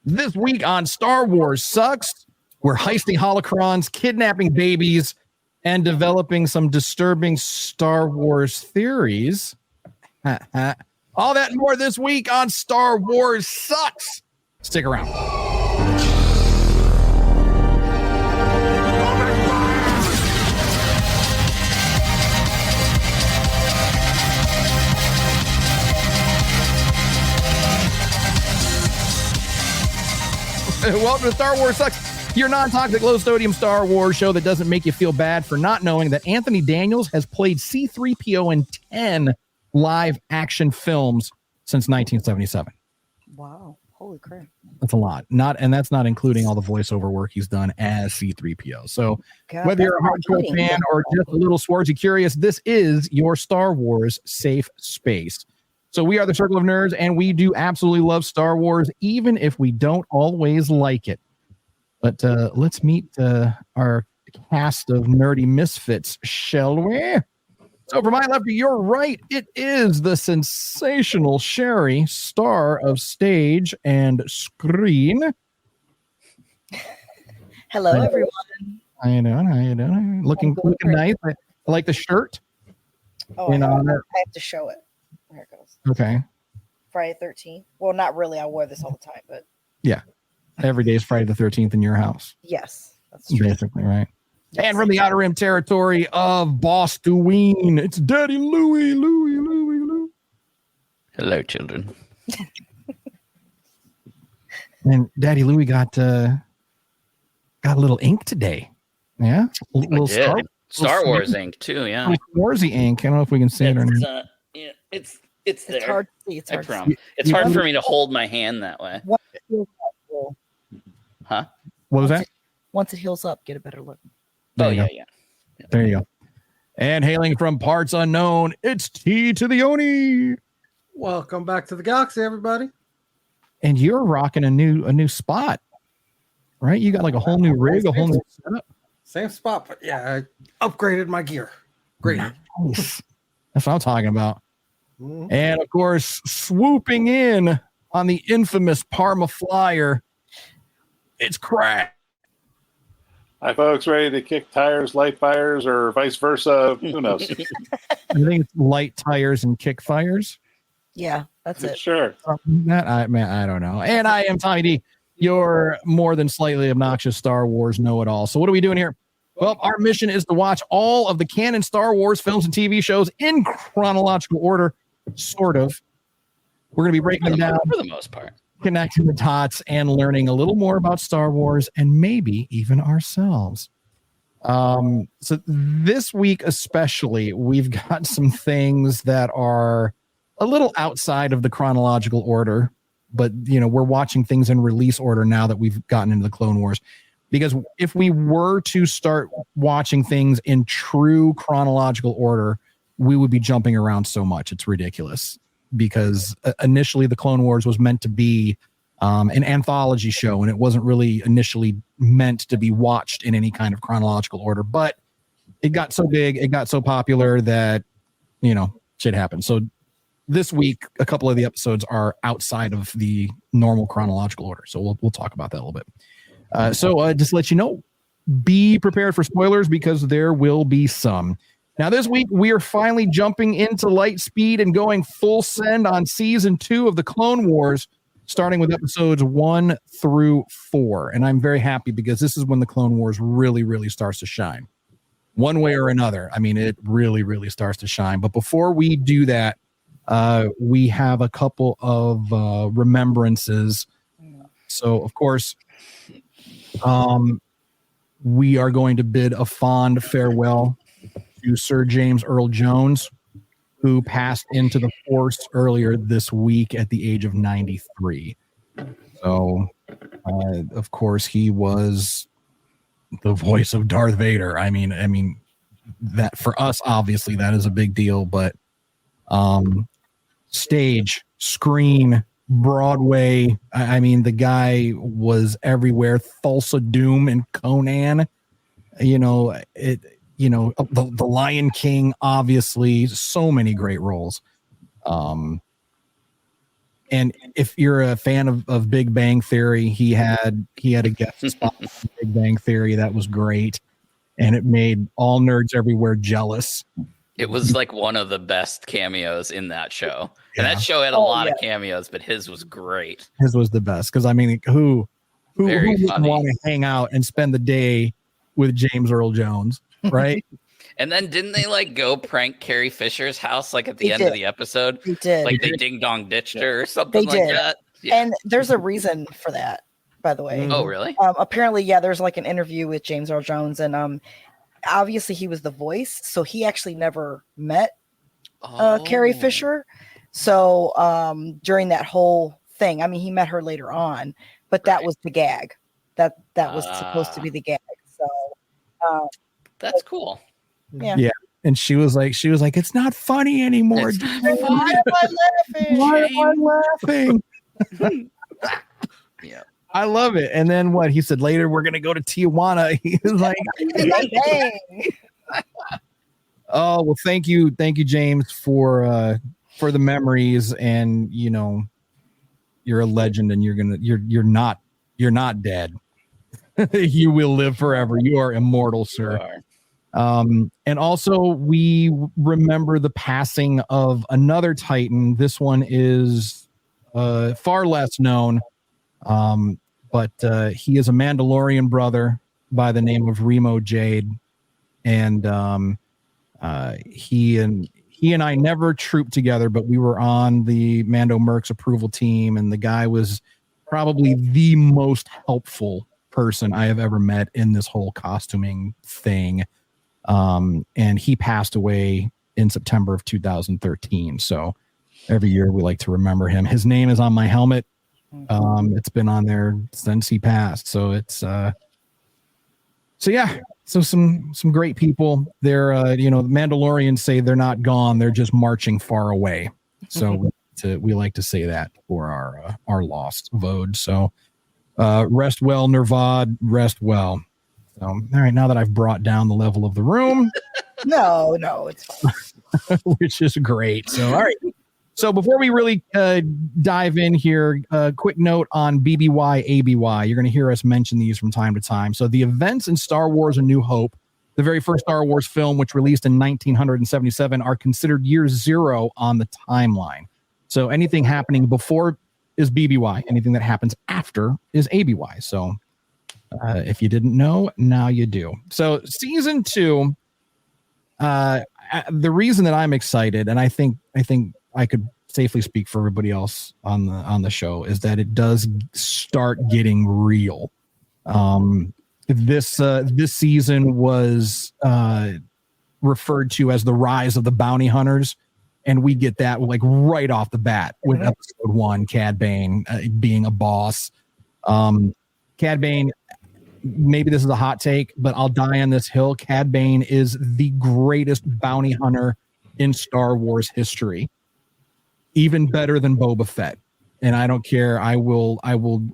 This week on Star Wars Sucks, we're heisting holocrons, kidnapping babies, and developing some disturbing Star Wars theories. All that and more this week on Star Wars Sucks. Stick around. Welcome to Star Wars Sucks, your non-toxic, low-sodium Star Wars show that doesn't make you feel bad for not knowing that Anthony Daniels has played C-3PO in 10 live-action films since 1977. Wow. Holy crap. That's a lot. And that's not including all the voiceover work he's done as C-3PO. So God, whether you're a hardcore fan or just a little Swarsy curious, this is your Star Wars safe space. So we are the Circle of Nerds, and we do absolutely love Star Wars, even if we don't always like it. But let's meet our cast of nerdy misfits, shall we? So from my left to your right, it is the sensational Sherry, star of stage and screen. Hello, everyone. How you doing? How you doing? Looking nice. I like the shirt. Oh, I have to show it. There it goes. Okay. Friday 13th. Well, not really. I wear this all the time, but yeah, every day is Friday the 13th in your house. Yes, that's true. Basically, right? Yes. And from the Outer Rim territory of Bostoween, it's Daddy Louie. Hello, children. And Daddy Louie got a little ink today. Yeah, a little Star Wars ink too. Yeah, Warsy ink. I don't know if we can see it or not. Yeah, it's there. It's hard to see. It's hard for me to hold my hand that way. Huh? What was that? Once it heals up, get a better look. Yeah. There you go. And hailing from parts unknown, it's T to the Oni. Welcome back to the galaxy, everybody. And you're rocking a new spot, right? You got like a whole new rig, a whole new setup. Same spot, but yeah, I upgraded my gear. Great. Nice. That's what I'm talking about. Mm-hmm. And of course, swooping in on the infamous Parma Flyer, it's Crack. Hi, folks. Ready to kick tires, light fires, or vice versa? Who knows? I think it's light tires and kick fires. Yeah, that's it. Sure. I don't know. And I am Tommy D, your more than slightly obnoxious Star Wars know-it-all. So what are we doing here? Well, our mission is to watch all of the canon Star Wars films and TV shows in chronological order, sort of. We're going to be breaking them down for the most part, connecting the dots, and learning a little more about Star Wars and maybe even ourselves. So this week especially, we've got some things that are a little outside of the chronological order, but we're watching things in release order now that we've gotten into the Clone Wars. Because if we were to start watching things in true chronological order, we would be jumping around so much. It's ridiculous. Because initially the Clone Wars was meant to be an anthology show, and it wasn't really initially meant to be watched in any kind of chronological order. But it got so big, it got so popular that, shit happened. So this week, a couple of the episodes are outside of the normal chronological order. So we'll talk about that a little bit. So just to let you know, be prepared for spoilers because there will be some. Now, this week, we are finally jumping into light speed and going full send on season 2 of the Clone Wars, starting with episodes 1 through 4. And I'm very happy because this is when the Clone Wars really, really starts to shine. One way or another. I mean, it really, really starts to shine. But before we do that, we have a couple of remembrances. So, of course, we are going to bid a fond farewell to Sir James Earl Jones, who passed into the Force earlier this week at the age of 93. So, of course, he was the voice of Darth Vader. I mean, that for us, obviously, that is a big deal. But stage, screen, Broadway. I mean, the guy was everywhere. Thulsa Doom and Conan. The Lion King, obviously, so many great roles. And if you're a fan of Big Bang Theory, he had a guest spot on Big Bang Theory that was great, and it made all nerds everywhere jealous. It was like one of the best cameos in that show. And Yeah. that show had a lot of cameos, but his was great. His was the best because I mean, who Very wouldn't funny. want to hang out and spend the day with James Earl Jones, right? And then didn't they like go prank Carrie Fisher's house like at the They end did. of the episode? They did. Like they ding dong ditched her or something They like did. that. Yeah. And there's a reason for that, by the way. Oh, really? Apparently, there's like an interview with James Earl Jones, and obviously he was the voice, so he actually never met Carrie Fisher. So during that whole thing, I mean, he met her later on, but that was the gag. That was supposed to be the gag. So that's cool. Yeah. And she was like, it's not funny anymore. It's James. not Why am I laughing? Why am I laughing? Yeah. I love it. And then what he said later, we're gonna go to Tijuana. He was like, Dang. oh well, thank you, James, for the memories. And you know, you're a legend, and you're not dead. You will live forever. You are immortal, sir. And also we remember the passing of another Titan. This one is far less known, but he is a Mandalorian brother by the name of Remo Jade, and he and I never trooped together, but we were on the Mando Mercs approval team, and the guy was probably the most helpful person I have ever met in this whole costuming thing. And he passed away in September of 2013. So every year we like to remember him. His name is on my helmet. It's been on there since he passed. So it's, so yeah, so some great people there. You know, the Mandalorians say they're not gone. They're just marching far away. So we like to say that for our lost Vode. So, rest well, Nervad, rest well. So, all right, now that I've brought down the level of the room, No, it's fine. which is great. So, all right. So before we really dive in here, a quick note on BBY, ABY. You're going to hear us mention these from time to time. So the events in Star Wars A New Hope, the very first Star Wars film, which released in 1977, are considered year zero on the timeline. So anything happening before is BBY. Anything that happens after is ABY. So if you didn't know, now you do. So season 2, the reason that I'm excited, and I think I could safely speak for everybody else on the show, is that it does start getting real. This season was referred to as the rise of the bounty hunters, and we get that like right off the bat with episode 1, Cad Bane being a boss. Cad Bane, maybe this is a hot take, but I'll die on this hill. Cad Bane is the greatest bounty hunter in Star Wars history. Even better than Boba Fett. And I don't care. I will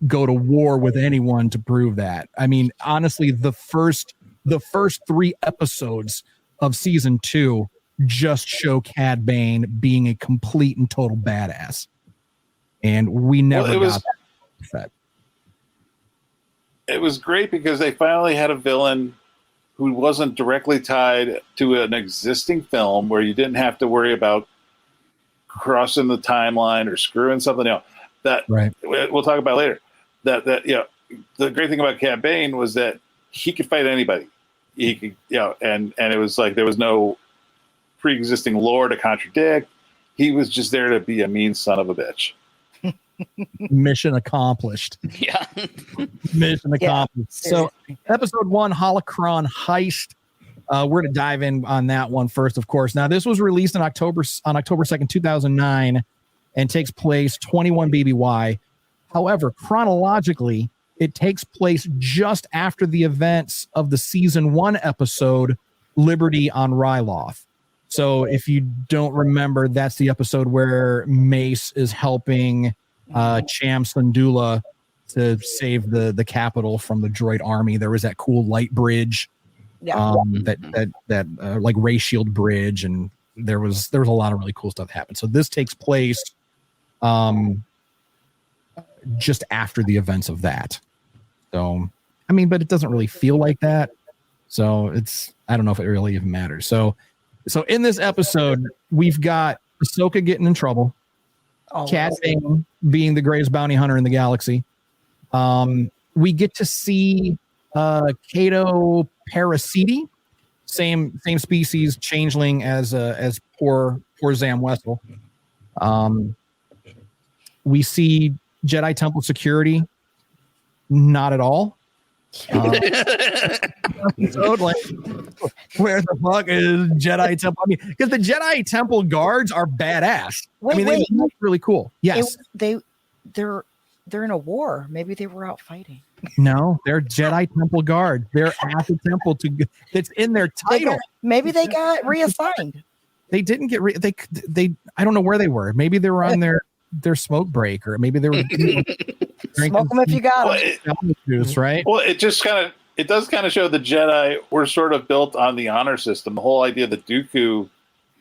go to war with anyone to prove that. I mean, honestly, the first 3 episodes of season 2 just show Cad Bane being a complete and total badass. And we never got that. It was great because they finally had a villain who wasn't directly tied to an existing film, where you didn't have to worry about crossing the timeline or screwing something else. That right. We'll talk about later. That the great thing about Cad Bane was that he could fight anybody. He could, and it was like there was no pre-existing lore to contradict. He was just there to be a mean son of a bitch. Mission accomplished. Yeah. Mission accomplished. So episode 1, Holocron Heist. We're going to dive in on that one first, of course. Now, this was released on October 2nd, 2009, and takes place 21 BBY. However, chronologically, it takes place just after the events of the season 1 episode, Liberty on Ryloth. So if you don't remember, that's the episode where Mace is helping Cham Syndulla to save the capital from the droid army. There was that cool light bridge. That like ray shield bridge, and there was a lot of really cool stuff that happened. So this takes place just after the events of that. So, I mean, but it doesn't really feel like that. So I don't know if it really even matters. So in this episode, we've got Ahsoka getting in trouble. Cad Bane being the greatest bounty hunter in the galaxy. We get to see Cato Parasiti, same species changeling as poor Zam Wesell. We see Jedi Temple security, not at all. Where the fuck is Jedi Temple? I mean, because the Jedi Temple guards are badass. They look really cool. Yes, they're in a war. Maybe they were out fighting. No, they're Jedi Temple guards. They're at the temple it's in their title. Maybe they got reassigned. They didn't get they. I don't know where they were. Maybe they were on their smoke break, or maybe they were smoke them if you got them. Juice, right? Well, it does kind of show the Jedi were sort of built on the honor system. The whole idea that Dooku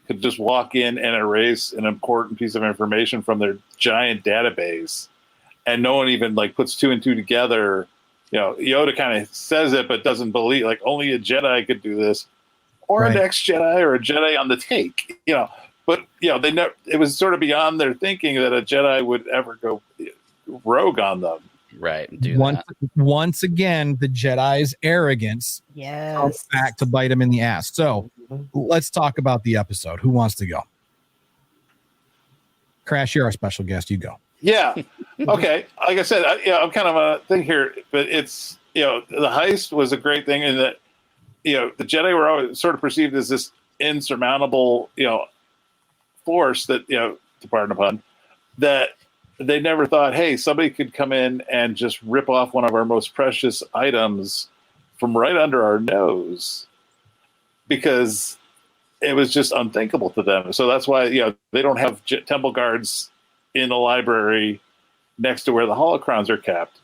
could just walk in and erase an important piece of information from their giant database, and no one even puts two and two together. Yoda kind of says it, but doesn't believe. Only a Jedi could do this, or an ex-Jedi, or a Jedi on the take. But they never. It was sort of beyond their thinking that a Jedi would ever go rogue on them. Right. Once again, the Jedi's arrogance comes back to bite him in the ass. So let's talk about the episode. Who wants to go? Crash, you're our special guest. You go. Yeah. Okay. Like I said, I'm kind of a thing here, but it's, the heist was a great thing in that, the Jedi were always sort of perceived as this insurmountable, force that, to pardon the pun, that they never thought, hey, somebody could come in and just rip off one of our most precious items from right under our nose, because it was just unthinkable to them. So that's why, they don't have temple guards in the library next to where the holocrons are kept,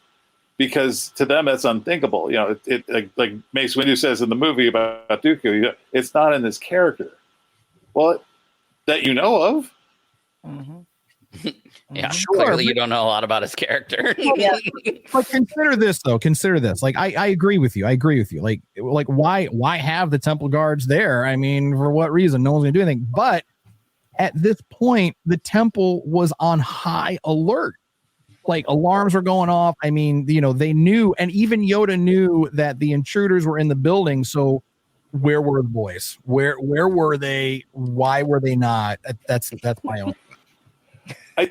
because to them that's unthinkable. Like Mace Windu says in the movie about Dooku, it's not in this character. Well, that you know of. Mm-hmm. Yeah, Sure, clearly you don't know a lot about his character. Yeah. But consider this though. Consider this. I agree with you. Like why have the temple guards there? I mean, for what reason? No one's gonna do anything. But at this point, the temple was on high alert. Alarms were going off. I mean, they knew, and even Yoda knew that the intruders were in the building. So where were the boys? Where were they? Why were they not? That's my own. I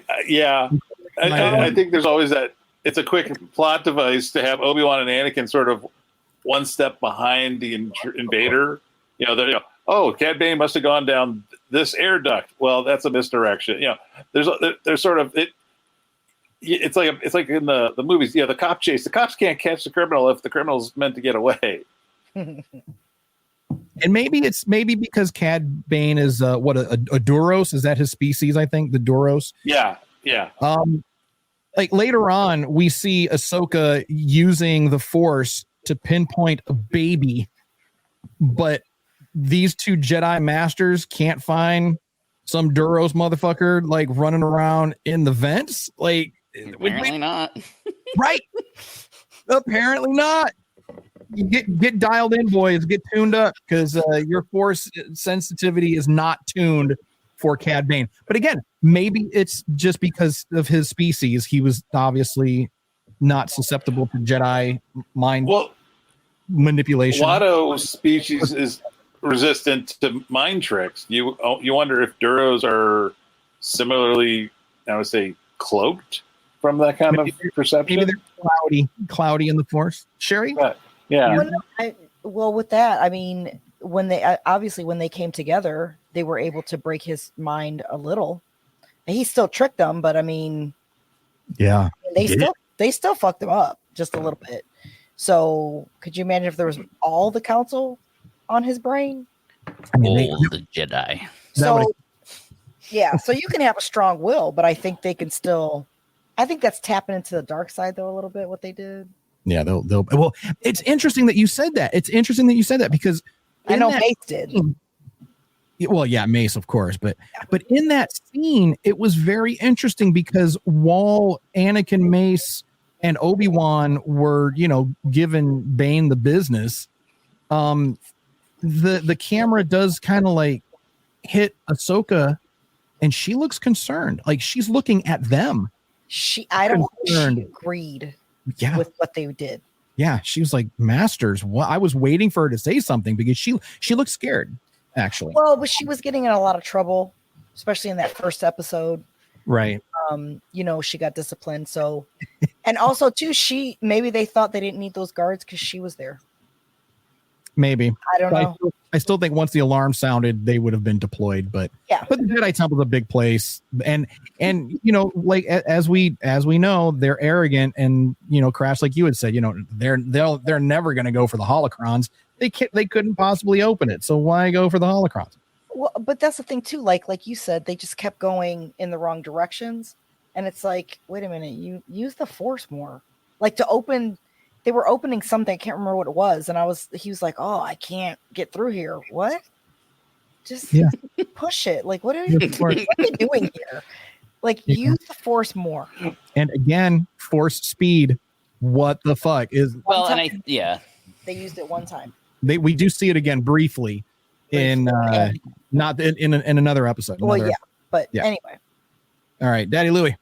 think there's always that. It's a quick plot device to have Obi-Wan and Anakin sort of one step behind the invader. Cad Bane must have gone down this air duct. Well, that's a misdirection. There's sort of it. It's like in the movies. The cop chase. The cops can't catch the criminal if the criminal's meant to get away. And maybe because Cad Bane is a Duros. Is that his species? I think the Duros. Yeah. Later on, we see Ahsoka using the Force to pinpoint a baby, but these two Jedi masters can't find some Duros motherfucker running around in the vents. Apparently not. Right? Apparently not. You get dialed in, boys. Get tuned up, because your Force sensitivity is not tuned for Cad Bane. But again, maybe it's just because of his species. He was obviously not susceptible to Jedi mind manipulation. Watto species is resistant to mind tricks. You wonder if Duros are similarly, I would say, cloaked from that kind of perception. Maybe they're cloudy in the Force. Sherry? Yeah. With that, I mean, when they came together, they were able to break his mind a little. He still tricked them, but I mean, yeah, they still fucked him up just a little bit. So could you imagine if there was all the council on his brain? I mean, the Jedi. So so you can have a strong will, but I think they can still. I think that's tapping into the dark side though a little bit what they did. Yeah, they'll. Well, it's interesting that you said that. Because I know Mace did. Well, yeah, Mace, of course, but in that scene, it was very interesting because while Anakin, Mace, and Obi-Wan were, giving Bane the business, the camera does kind of like hit Ahsoka, and she looks concerned, like she's looking at them. She Concerned. agreed Yeah. with what they did. Yeah, she was like, "Masters." What? I was waiting for her to say something because she looked scared. Actually, Well, but she was getting in a lot of trouble, especially in that first episode. right. She got disciplined. So, and also too, maybe they thought they didn't need those guards because she was there. Maybe. I don't know. I still think once the alarm sounded, they would have been deployed. But yeah, but the Jedi Temple's a big place, and like as we know, they're arrogant, and Crash, like you had said, they're never going to go for the holocrons. They couldn't possibly open it, so why go for the holocrons? Well, but that's the thing too. Like you said, they just kept going in the wrong directions, and it's like, wait a minute, you use the Force more. Like to open, they were opening something. I can't remember what it was, and he was like, "Oh, I can't get through here." What? Just push it. Like, what are you doing here? Like, use the Force more. And again, Force speed. What the fuck is? Well, they used it one time. We do see it again briefly in not in another episode. But anyway. All right, Daddy Louie.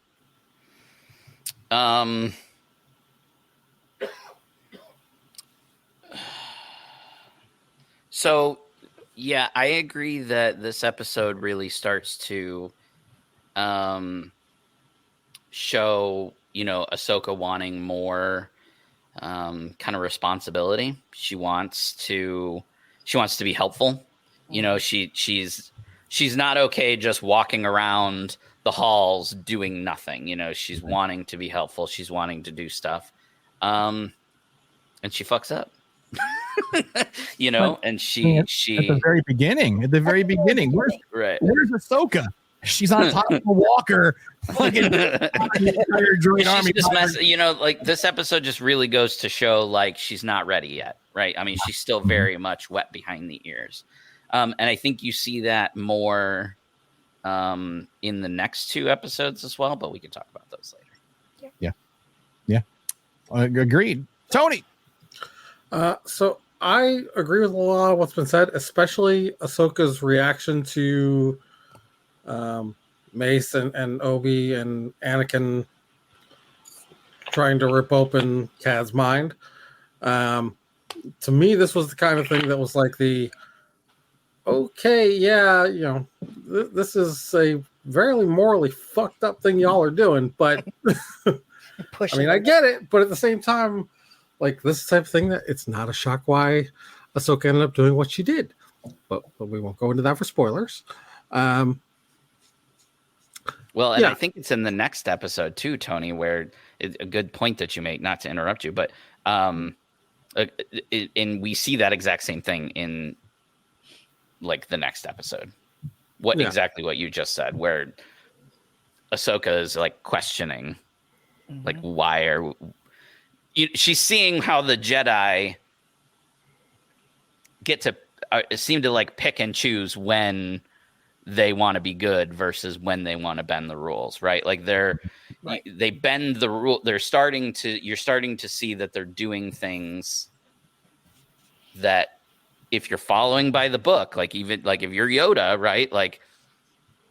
So yeah, I agree that this episode really starts to show, Ahsoka wanting more kind of responsibility. She wants to be helpful. She's not okay just walking around the halls doing nothing. She's wanting to be helpful. She's wanting to do stuff. And she fucks up. And she at the very beginning. Where's Ahsoka? She's on top of a walker. Fucking droid army. Like this episode just really goes to show like she's not ready yet, right? I mean, she's still very much wet behind the ears. And I think you see that more in the next two episodes as well, but we can talk about those later. Yeah. Agreed. Tony. So I agree with a lot of what's been said, especially Ahsoka's reaction to Mace and Obi and Anakin trying to rip open Cad's mind. To me, this was the kind of thing that was like this is a very morally fucked up thing y'all are doing, but I mean, I get it, but at the same time, like this type of thing, that it's not a shock why Ahsoka ended up doing what she did, but we won't go into that for spoilers. I think it's in the next episode too, Tony, where a good point that you make, not to interrupt you, but and we see that exact same thing in like the next episode. Exactly what you just said, where Ahsoka is like questioning, like why she's seeing how the Jedi get to seem to like pick and choose when they want to be good versus when they want to bend the rules, right? Like they bend the rule. You're starting to see that they're doing things that if you're following by the book, like even like if you're Yoda, right? Like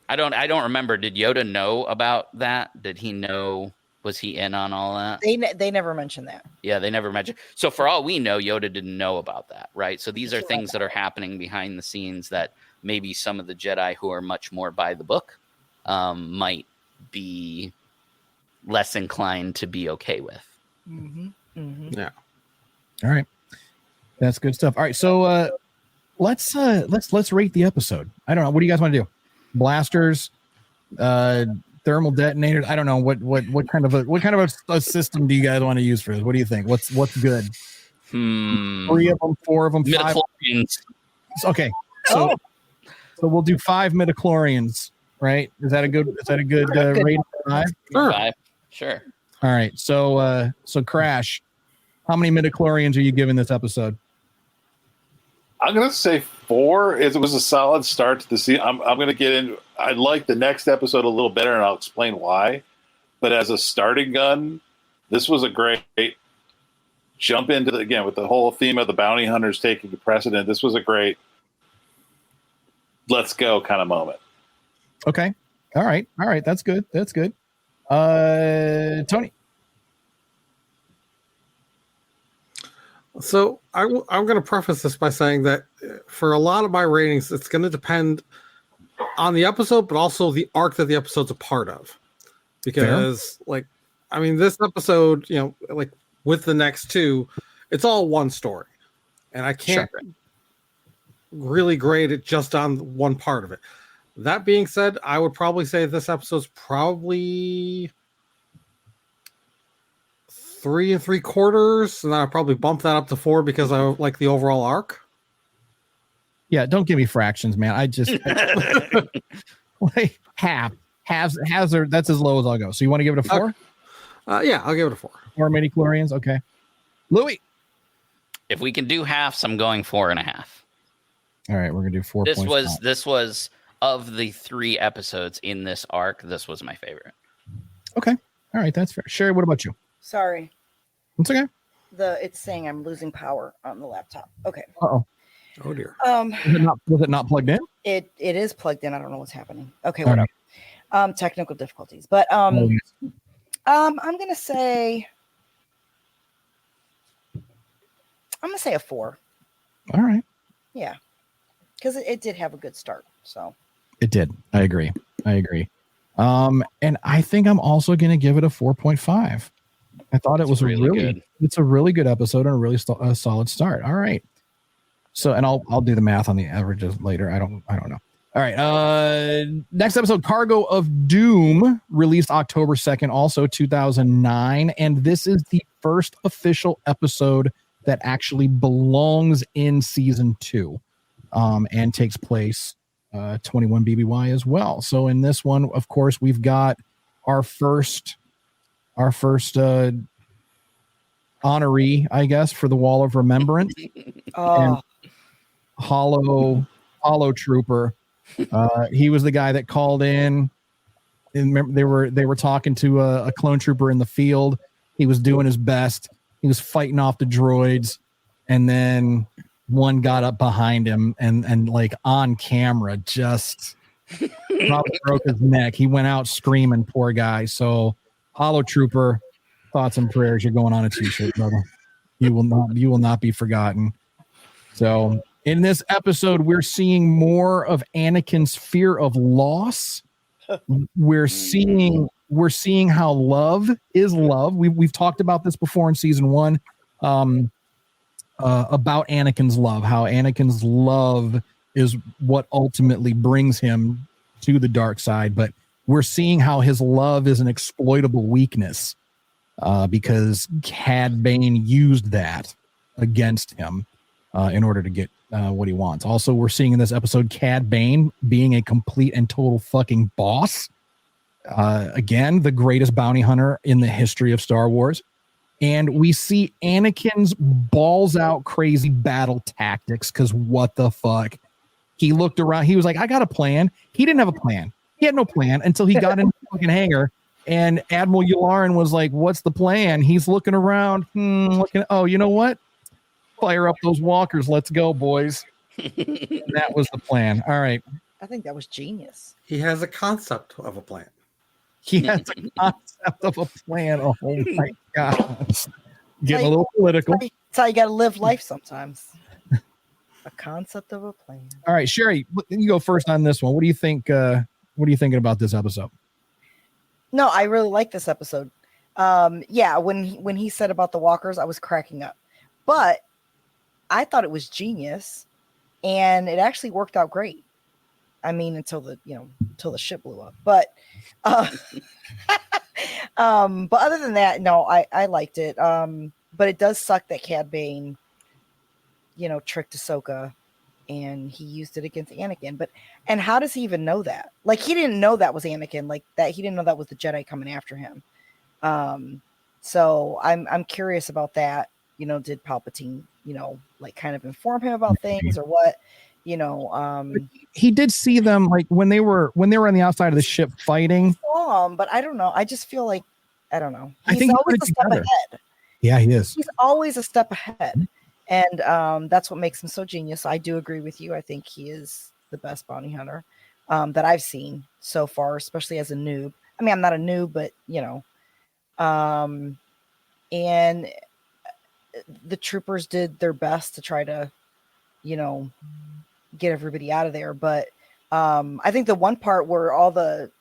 I don't remember. Did Yoda know about that? Did he know? Was he in on all that? They never mentioned that. Yeah, they never mentioned. So for all we know, Yoda didn't know about that, right? So these are things that are happening behind the scenes that maybe some of the Jedi who are much more by the book might be less inclined to be okay with. Yeah. All right. That's good stuff. All right. So let's rate the episode. I don't know. What do you guys want to do? Blasters, thermal detonators. I don't know what kind of a system do you guys want to use for this? What do you think? What's good? 3 of them, 4 of them, 5. Okay, so we'll do 5 midichlorians, right? Is that a good rating? 5? Sure. 5. Sure. All right. So Crash, how many midichlorians are you giving this episode? I'm gonna say 4. It was a solid start to the season. I'm gonna get in. I like the next episode a little better, and I'll explain why. But as a starting gun, this was a great jump into again with the whole theme of the bounty hunters taking precedent. This was a great let's go kind of moment. Okay. All right. That's good. Tony. So I'm going to preface this by saying that for a lot of my ratings, it's going to depend on the episode, but also the arc that the episode's a part of. Because, this episode, with the next 2, it's all one story. And I can't really grade it just on one part of it. That being said, I would probably say this episode's probably 3 3/4, and I'll probably bump that up to 4 because I like the overall arc. Yeah, don't give me fractions, man. I just like halves are that's as low as I'll go. So you want to give it a 4? Yeah, I'll give it a 4. 4 midi-chlorians, okay. Louis. If we can do halves, I'm going 4.5. All right, we're gonna do 4. This was of the 3 episodes in this arc. This was my favorite. Okay, all right, that's fair. Sherry, what about you? Sorry. It's okay. It's saying I'm losing power on the laptop. Okay. Uh-oh. Oh dear. Was it not plugged in? It is plugged in. I don't know what's happening. Okay, All whatever. right. Technical difficulties. But I'm gonna say a 4. All right. Yeah. Because it did have a good start. So It did. I agree. And I think I'm also gonna give it a 4.5. I thought it was really good. It's a really good episode and a really solid start. All right. So, and I'll do the math on the averages later. I don't know. All right. Next episode, Cargo of Doom, released October 2nd, also 2009. And this is the first official episode that actually belongs in season 2, and takes place 21 BBY as well. So in this one, of course, we've got our first honoree, I guess, for the Wall of Remembrance. And Hollow Trooper. He was the guy that called in. And remember, they were talking to a clone trooper in the field. He was doing his best. He was fighting off the droids, and then one got up behind him and like on camera just probably broke his neck. He went out screaming, poor guy. So Hollow Trooper, thoughts and prayers. You're going on a t-shirt, brother. You will not be forgotten. So in this episode, we're seeing more of Anakin's fear of loss. We're seeing how love is love. We've talked about this before in season 1, about Anakin's love, how Anakin's love is what ultimately brings him to the dark side. But we're seeing how his love is an exploitable weakness, because Cad Bane used that against him in order to get what he wants. Also, we're seeing in this episode Cad Bane being a complete and total fucking boss. Again, the greatest bounty hunter in the history of Star Wars. And we see Anakin's balls out crazy battle tactics, because what the fuck? He looked around. He was like, I got a plan. He didn't have a plan. He had no plan until he got in the fucking hangar. And Admiral Yularen was like, what's the plan? He's looking around. Oh, you know what? Fire up those walkers. Let's go, boys. And that was the plan. All right. I think that was genius. He has a concept of a plan. He has a concept of a plan. Oh my God. Getting a little political. That's how you got to live life sometimes. A concept of a plan. All right, Sherry, you go first on this one. What do you think? What are you thinking about this episode? No, I really like this episode. Yeah, when he said about the walkers, I was cracking up. But I thought it was genius, and it actually worked out great. I mean, until the ship blew up. But but other than that, no, I liked it. But it does suck that Cad Bane, tricked Ahsoka, and he used it against Anakin. And how does he even know that? Like, he didn't know that was Anakin. Like that, he didn't know that was the Jedi coming after him. So I'm curious about that. Did Palpatine like kind of inform him about things or what, he did see them like when they were on the outside of the ship fighting. But I don't know. I just feel like, I don't know. I think always a step ahead. Yeah, he is. He's always a step ahead. And that's what makes him so genius. I do agree with you. I think he is the best bounty hunter that I've seen so far, especially as a noob. I mean, I'm not a noob, but and the troopers did their best to try to, get everybody out of there. But I think the one part where all the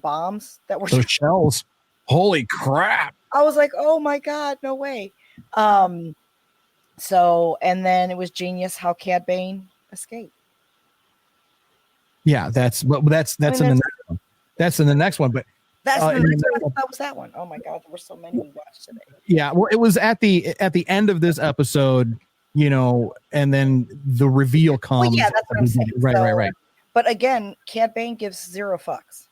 bombs that were those shells, holy crap! I was like, oh my god, no way. So, and then it was genius how Cad Bane escaped. Yeah, that's in the next one. That's in the next one, but that's the next one. That was that one. Oh my god, there were so many we watched today. Yeah, well, it was at the end of this episode, and then the reveal comes. Well, yeah, that's what I'm saying. Right. But again, Cad Bane gives 0 fucks.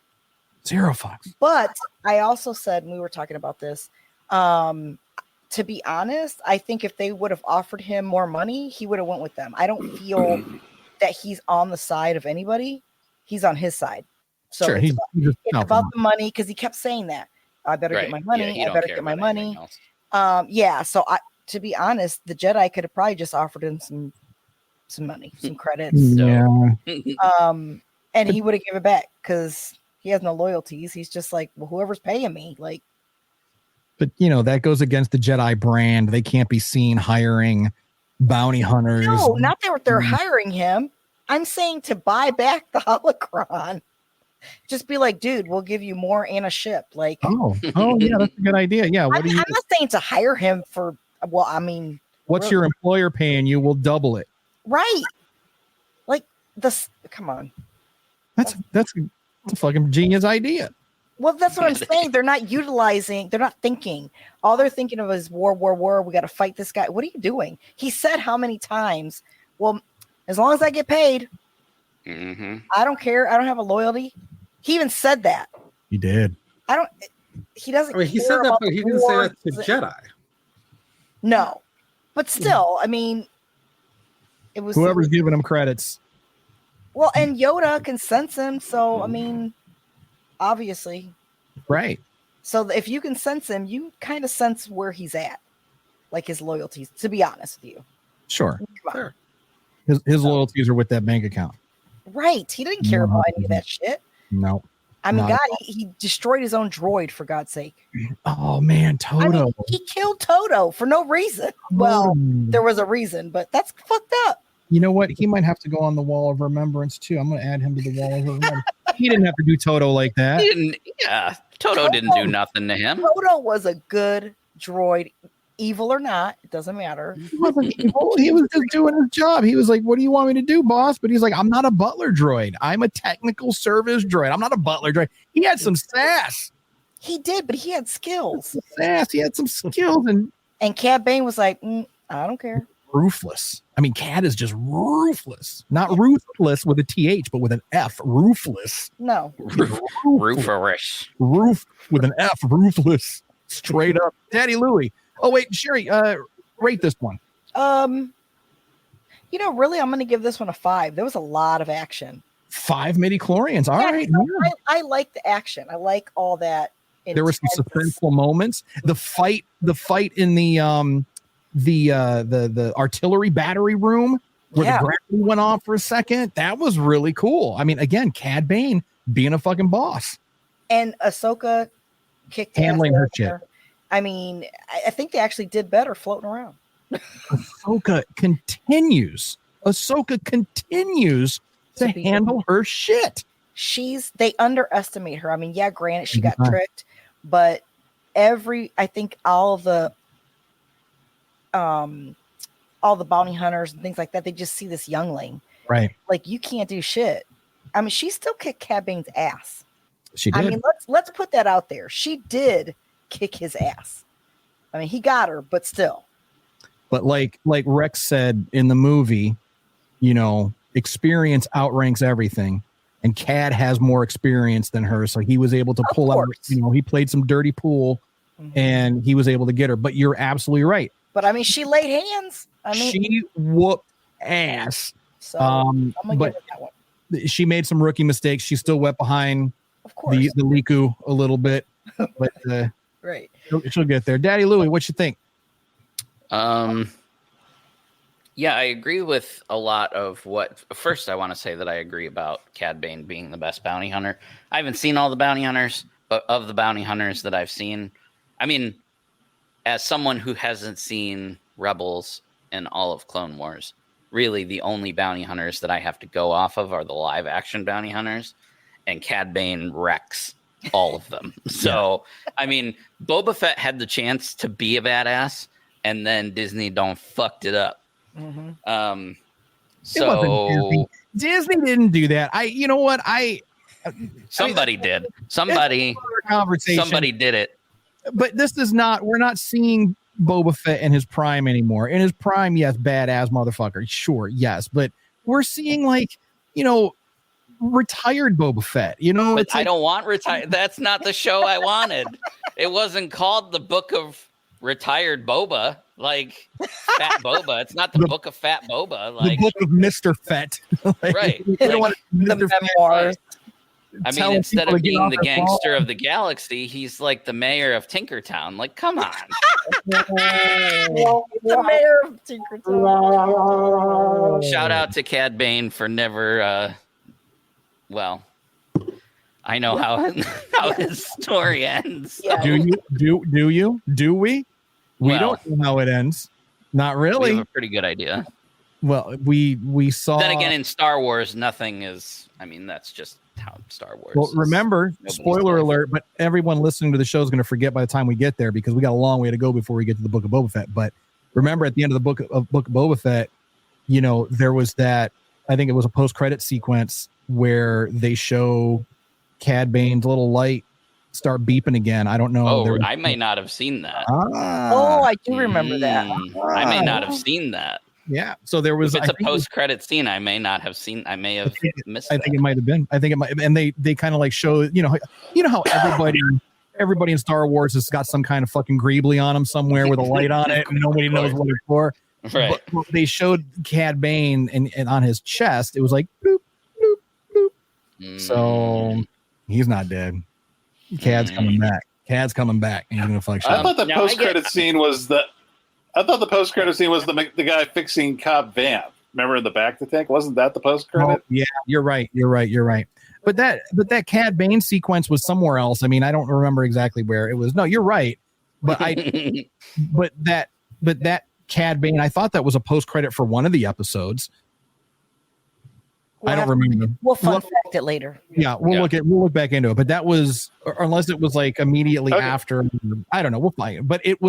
0 fucks. But I also said, and we were talking about this, to be honest, I think if they would have offered him more money, he would have went with them. I don't feel that he's on the side of anybody. He's on his side. So sure, it's about the money, because he kept saying that. I better get my money. Yeah, I better get my money. So to be honest, the Jedi could have probably just offered him some money, some credits. Yeah. And he would have given it back because he has no loyalties. He's just like, well, whoever's paying me, like. But that goes against the Jedi brand. They can't be seen hiring bounty hunters. No, not that they're hiring him. I'm saying to buy back the holocron. Just be like, dude, we'll give you more and a ship. Like, oh yeah, that's a good idea. Yeah, I'm not saying to hire him for. Well, I mean, what's your employer paying you? We'll double it. Right. Like this. Come on. That's a fucking genius idea. Well, that's what I'm saying. They're not thinking. All they're thinking of is war. We got to fight this guy. What are you doing? He said how many times? Well, as long as I get paid, I don't care. I don't have a loyalty. He even said that. He did. He doesn't. I mean, he said that, but he didn't say that to Jedi. No, but still, I mean, it was whoever's giving him credits. Well, and Yoda can sense him, so I mean, obviously, right. So if you can sense him, you kind of sense where he's at, like his loyalties. To be honest with you, sure. His loyalties are with that bank account. Right. He didn't care about any of that shit. No. I mean, God, he destroyed his own droid, for God's sake. Oh, man, Toto. I mean, he killed Toto for no reason. Well, there was a reason, but that's fucked up. You know what? He might have to go on the Wall of Remembrance, too. I'm going to add him to the Wall of Remembrance. He didn't have to do Toto like that. Toto didn't do nothing to him. Toto was a good droid. Evil or not, it doesn't matter. He wasn't evil. He was just doing his job. He was like, what do you want me to do, boss? But he's like, I'm not a butler droid. I'm a technical service droid. I'm not a butler droid. He had some sass. He did, but he had skills. Sass. He had some skills. And Cad Bane was like, I don't care. Ruthless. I mean, Cad is just ruthless. Not ruthless with a TH, but with an F. Ruthless. No. Ruthless. Roof with an F. Ruthless. Straight up. Daddy Louie. Oh, wait, Sherry, rate this one. Really, I'm going to give this one a 5. There was a lot of action. 5 midi-chlorians. All right. I like the action. I like all that. There were some suspenseful moments. The fight in the artillery battery room where the gravity went off for a second. That was really cool. I mean, again, Cad Bane being a fucking boss. And Ahsoka kicked handling her shit. I mean, I think they actually did better floating around. Ahsoka continues to handle her shit. They underestimate her. I mean, yeah, granted, she got tricked, but I think all the bounty hunters and things like that, they just see this youngling. Right. Like, you can't do shit. I mean, she still kicked Cad Bane's ass. She did. I mean, let's put that out there. She did kick his ass. I mean, he got her, but still. But like Rex said in the movie, experience outranks everything, and Cad has more experience than her, so he was able to pull out. He played some dirty pool, and he was able to get her. But you're absolutely right. But I mean, she laid hands. I mean, she whooped ass. So I'm gonna give her that one. She made some rookie mistakes. She's still wet behind of course the Liku a little bit, but right. She'll get there. Daddy Louie, what you think? Yeah, I agree with a lot of what. First, I want to say that I agree about Cad Bane being the best bounty hunter. I haven't seen all the bounty hunters, but of the bounty hunters that I've seen, I mean, as someone who hasn't seen Rebels and all of Clone Wars, really the only bounty hunters that I have to go off of are the live action bounty hunters, and Cad Bane wrecks all of them. So, I mean, Boba Fett had the chance to be a badass, and then Disney fucked it up. Mm-hmm. So Disney didn't do that. You know what? Somebody did. Somebody did it. But this is not. We're not seeing Boba Fett in his prime anymore. In his prime, yes, badass motherfucker. Sure, yes, but we're seeing retired Boba Fett. But I don't want retired. That's not the show I wanted. It wasn't called the Book of Retired Boba, like Fat Boba. It's not the Book of Fat Boba, like the Book of Mr. Fett. Right? The memoirs. I mean, instead of being the gangster of the galaxy, he's like the mayor of Tinkertown. Like, come on. The mayor of Tinkertown. Shout out to Cad Bane for never. Well, I know how his story ends. Yeah. Do you? Do we? We don't know how it ends. Not really. We have a pretty good idea. Well, we saw. Then again, in Star Wars, nothing is. I mean, that's just how Star Wars. Well, remember, spoiler alert, but everyone listening to the show is going to forget by the time we get there because we got a long way to go before we get to the Book of Boba Fett. But remember, at the end of the Book of Boba Fett, there was that. I think it was a post-credit sequence where they show Cad Bane's little light start beeping again. I don't know. Oh, I may not have seen that. I do remember that. I may not have seen that. Yeah. So there was. If it's a post-credit scene, I may not have seen. I may have missed. I think it might have been. I think it might. And they kind of like show. You know how everybody in Star Wars has got some kind of fucking greebly on them somewhere with a light on it, and nobody knows what it's for. Right. But they showed Cad Bane and on his chest, it was like boop, boop, boop. So he's not dead. Cad's coming back. Cad's coming back. And he's gonna fuck shit. I thought the post-credit scene was the guy fixing Cobb Vanth. Remember in the back of the tank? Wasn't that the post-credit? Oh, yeah, you're right. But that Cad Bane sequence was somewhere else. I mean, I don't remember exactly where it was. No, you're right. But but that Cad Bane, I thought that was a post-credit for one of the episodes. I don't remember. We'll fact it later. Yeah, we'll look back into it. But that was, unless it was like immediately after. I don't know. We'll find it. But it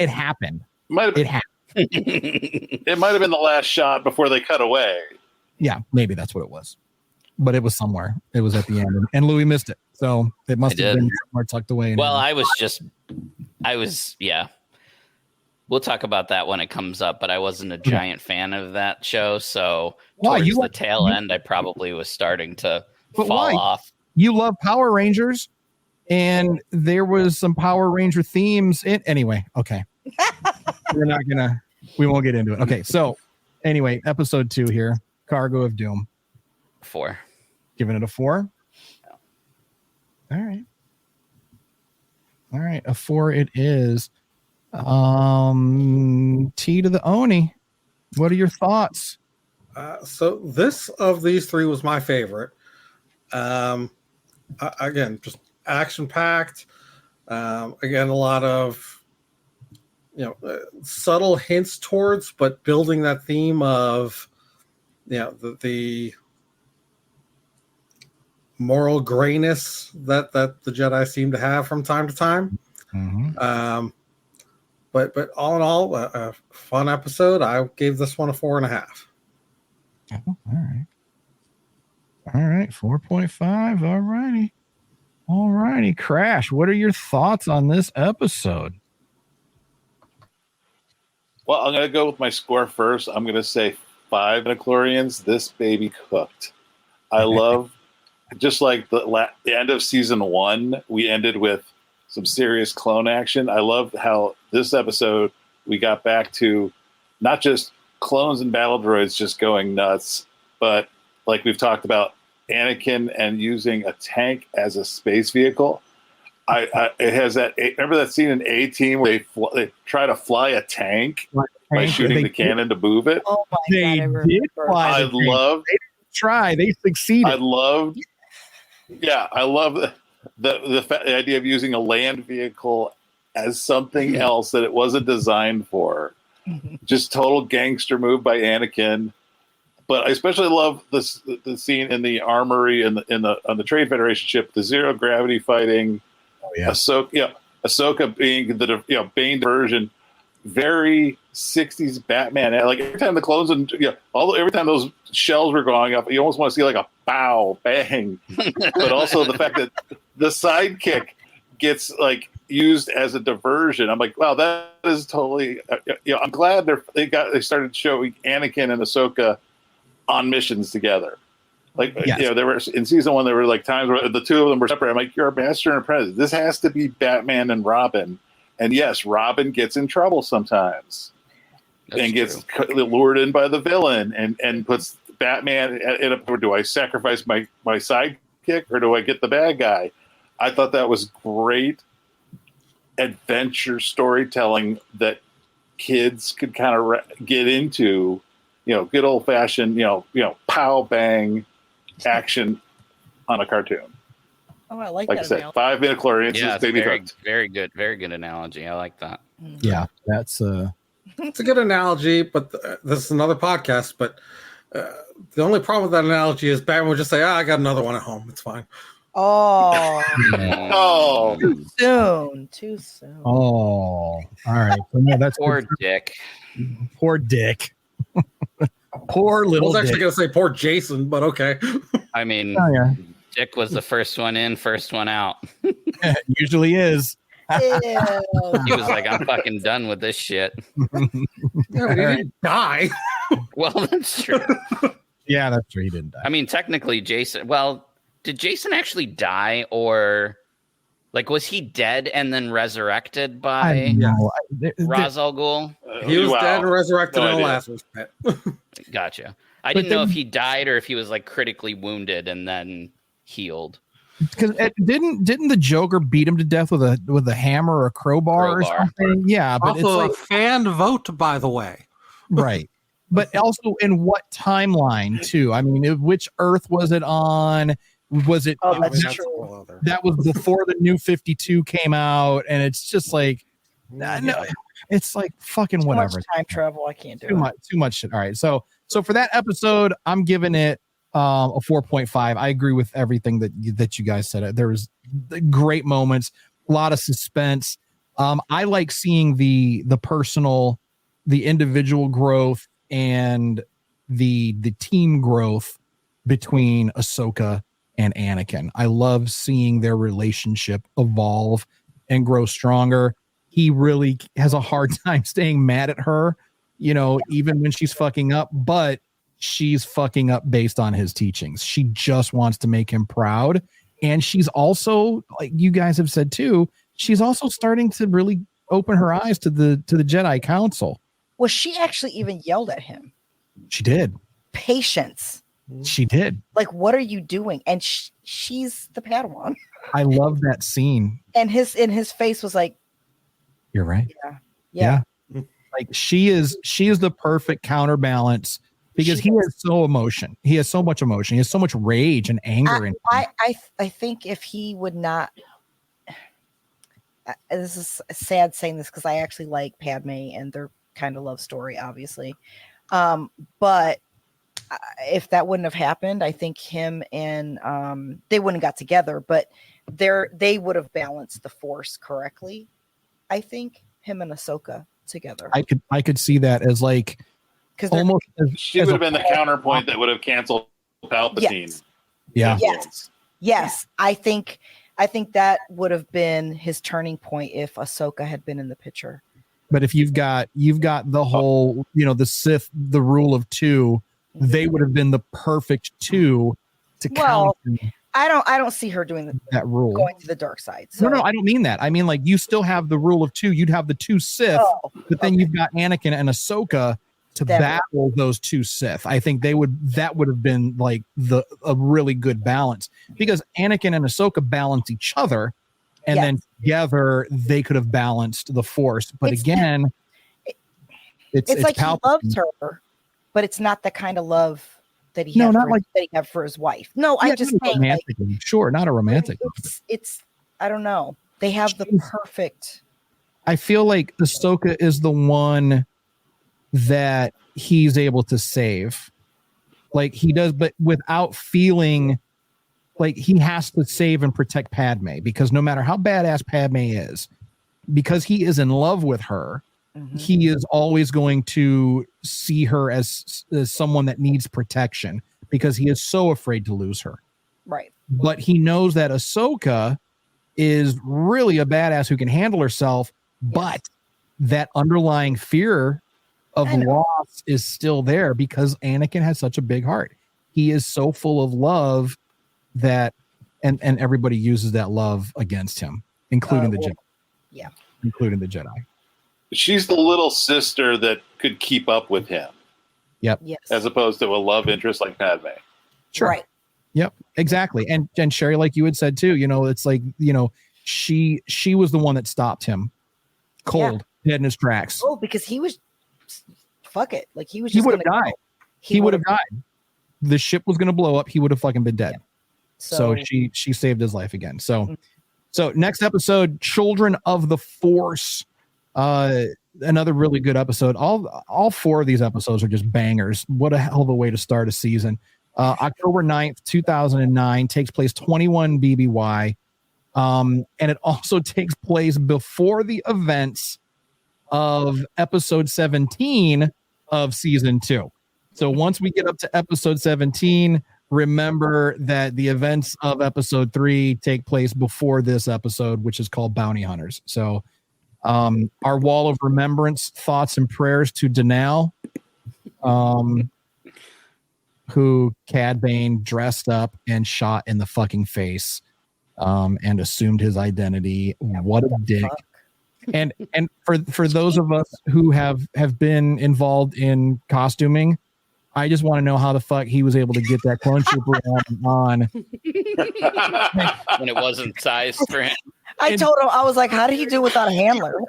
happened. It happened. It might have been the last shot before they cut away. Yeah, maybe that's what it was. But it was somewhere. It was at the end, and Louis missed it. So it must have been somewhere tucked away. Well, I was. We'll talk about that when it comes up, but I wasn't a giant fan of that show. So towards the tail end, I probably was starting to fall off. You love Power Rangers, and there was some Power Ranger themes. Anyway, okay. We won't get into it. Okay, so anyway, episode 2 here, Cargo of Doom. 4. Giving it a 4? All right, a 4 it is. T to the Oni. What are your thoughts? So this of these 3 was my favorite. Again, just action-packed. Again, a lot of subtle hints towards, but building that theme of the moral grayness that the Jedi seem to have from time to time. Mm-hmm. But all in all, a fun episode. I gave this one a 4.5. Oh, all right, 4.5. All righty. Crash, what are your thoughts on this episode? Well, I'm going to go with my score first. I'm going to say 5 midichlorians. This baby cooked. I love, just like the end of season 1, we ended with some serious clone action. I love how this episode we got back to not just clones and battle droids just going nuts, but like we've talked about, Anakin and using a tank as a space vehicle. It has that. Remember that scene in A-Team where they try to fly a tank by shooting the cannon to move it? Oh my They God! did fly. I love. They didn't try. They succeeded. I loved. Yeah, I love the idea of using a land vehicle as something else that it wasn't designed for. Just total gangster move by Anakin. But I especially love the scene in the armory on the Trade Federation ship, the zero gravity fighting. Oh yeah, Ahsoka being the Bane version, very 60s Batman. Like every time the clones and every time those shells were going up, you almost want to see like a pow bang. But also the fact that the sidekick gets like used as a diversion. I'm like, wow, that is totally. I'm glad they started showing Anakin and Ahsoka on missions together. Like, yes. There were in season 1, there were like times where the two of them were separate. I'm like, you're a master and apprentice. This has to be Batman and Robin. And yes, Robin gets in trouble sometimes. That's gets lured in by the villain and puts Batman in a, do I sacrifice my sidekick or do I get the bad guy? I thought that was great adventure storytelling that kids could kind of get into, good old fashioned, pow bang action on a cartoon. Oh, I like that. Like I said, 5 midichlorians. Yeah, very good analogy. I like that. Yeah, that's it's a good analogy, but this is another podcast. But the only problem with that analogy is Batman would just say, I got another one at home. It's fine. Oh, oh, too soon. Oh, all right. So, no, that's poor Dick. Poor Dick. Poor little. I was actually going to say poor Jason, but okay. I mean, Dick was the first one in, first one out. It usually is. He was like, I'm fucking done with this shit. Yeah, but he didn't die. Well, that's true. Yeah, that's true. He didn't die. I mean, technically, Jason. Well, did Jason actually die, or like was he dead and then resurrected by Ra's al Ghul? He was dead and resurrected in the last pit. Gotcha. I didn't know if he died or if he was like critically wounded and then healed. Because didn't the Joker beat him to death with a hammer or a crowbar or something? Yeah, but also it's a fan vote, by the way. Right. But also in what timeline too? I mean, which Earth was it on? Was it? Oh, that's true. That was before the New 52 came out, and it's just like, no, it's like fucking too whatever. Much time travel, I can't do too much shit. All right, so for that episode, I'm giving it a 4.5. I agree with everything that you guys said. There was great moments, a lot of suspense. I like seeing the personal, the individual growth, and the team growth between Ahsoka and Anakin. I love seeing their relationship evolve and grow stronger. He really has a hard time staying mad at her, even when she's fucking up, but she's fucking up based on his teachings. She just wants to make him proud. And she's also, like you guys have said too, she's also starting to really open her eyes to the Jedi Council. Well, she actually even yelled at him. She did. Patience. She did. Like, what are you doing? And she's the Padawan. I love that scene. And his face was like, you're right. Yeah. Like she is the perfect counterbalance because he has so emotion. He has so much emotion. He has so much rage and anger. I think if he would not, this is sad saying this because I actually like Padme and their kind of love story, obviously. But if that wouldn't have happened, I think him and they wouldn't have got together, but they would have balanced the Force correctly. I think him and Ahsoka together. I could see that as like almost she would have been the counterpoint that would have canceled Palpatine. Yes. Yes. I think that would have been his turning point if Ahsoka had been in the picture. But if you've got the whole, the Sith, the rule of two, they would have been the perfect two to counter. I don't see her doing that rule. Going to the dark side. So. No, I don't mean that. I mean, like, you still have the rule of two. You'd have the two Sith, but then you've got Anakin and Ahsoka to battle those two Sith. I think that would have been like a really good balance, because Anakin and Ahsoka balance each other, and then together they could have balanced the Force. But it's like Palpatine. He loves her, but it's not the kind of love that he had for his wife. No, I just think not a romantic. It's I don't know. They have the perfect. I feel like Ahsoka is the one that he's able to save, like he does, but without feeling like he has to save and protect Padme, because no matter how badass Padme is, because he is in love with her, he is always going to see her as someone that needs protection, because he is so afraid to lose her. Right. But he knows that Ahsoka is really a badass who can handle herself, but that underlying fear of loss is still there, because Anakin has such a big heart. He is so full of love that, and everybody uses that love against him, including the Jedi. Yeah. Including the Jedi. She's the little sister that could keep up with him. Yep. Yes. As opposed to a love interest like Padme. Sure. Right. Yep. Exactly. And Sherry, like you had said too, it's like, she was the one that stopped him cold, dead in his tracks. Oh, because he was, fuck it. Like he was. He would have died. He would have died. The ship was going to blow up. He would have fucking been dead. Yeah. So she saved his life again. So next episode, Children of the Force. Another really good episode. All four of these episodes are just bangers. What a hell of a way to start a season. October 9th, 2009 takes place 21 BBY. And it also takes place before the events of episode 17 of season 2. So once we get up to episode 17, remember that the events of episode 3 take place before this episode, which is called Bounty Hunters. So our wall of remembrance, thoughts and prayers to Denal, who Cad Bane dressed up and shot in the fucking face, and assumed his identity. What a dick. And for those of us who have been involved in costuming, I just want to know how the fuck he was able to get that clone trooper on when it wasn't sized for him. I told him, I was like, how did he do without a handler?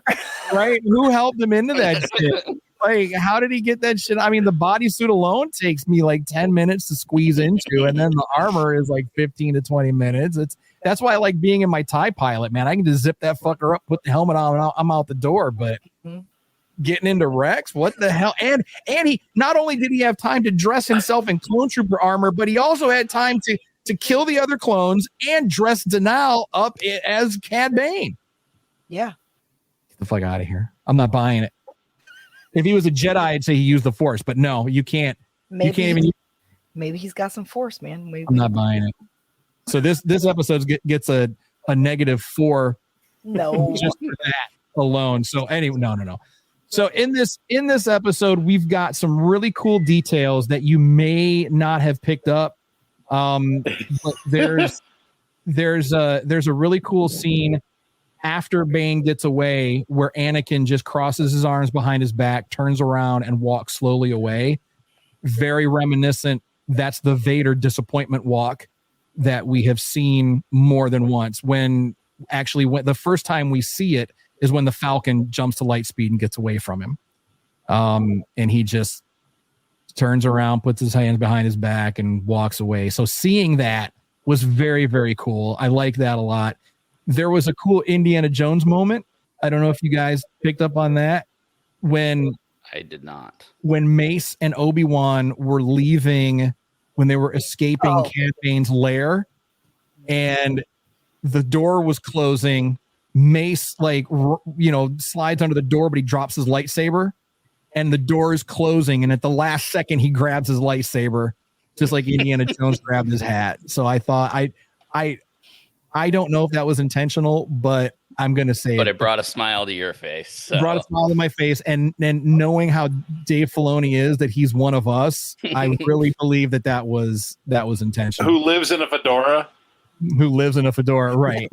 Right? Who helped him into that shit? Like, how did he get that shit? I mean, the bodysuit alone takes me like 10 minutes to squeeze into, and then the armor is like 15 to 20 minutes. That's why I like being in my TIE pilot, man. I can just zip that fucker up, put the helmet on, and I'm out the door. But getting into Rex, what the hell? And he, not only did he have time to dress himself in clone trooper armor, but he also had time to kill the other clones and dress Denal up as Cad Bane. Yeah. Get the fuck out of here. I'm not buying it. If he was a Jedi, I'd say he used the Force, but no, you can't. You can't even. Maybe he's got some Force, man. Maybe. I'm not buying it. So this episode gets a -4. No. Just for that alone. So anyway, no. So in this episode, we've got some really cool details that you may not have picked up. But there's a really cool scene after Bane gets away where Anakin just crosses his arms behind his back, turns around, and walks slowly away. Very reminiscent. That's the Vader disappointment walk that we have seen more than once. When the first time we see it is when the Falcon jumps to light speed and gets away from him. And he just turns around, puts his hands behind his back, and walks away. So seeing that was very, very cool. I like that a lot. There was a cool Indiana Jones moment. I don't know if you guys picked up on that. When I did not. When Mace and Obi-Wan were leaving, when they were escaping Cad Bane's lair, and the door was closing, Mace slides under the door, but he drops his lightsaber, and the door is closing, and at the last second he grabs his lightsaber, just like Indiana Jones grabbed his hat. So I thought I don't know if that was intentional, but I'm gonna say it brought a smile to your face. So. Brought a smile to my face, and knowing how Dave Filoni is, that he's one of us, I really believe that was intentional. Who lives in a fedora? who lives in a fedora, right?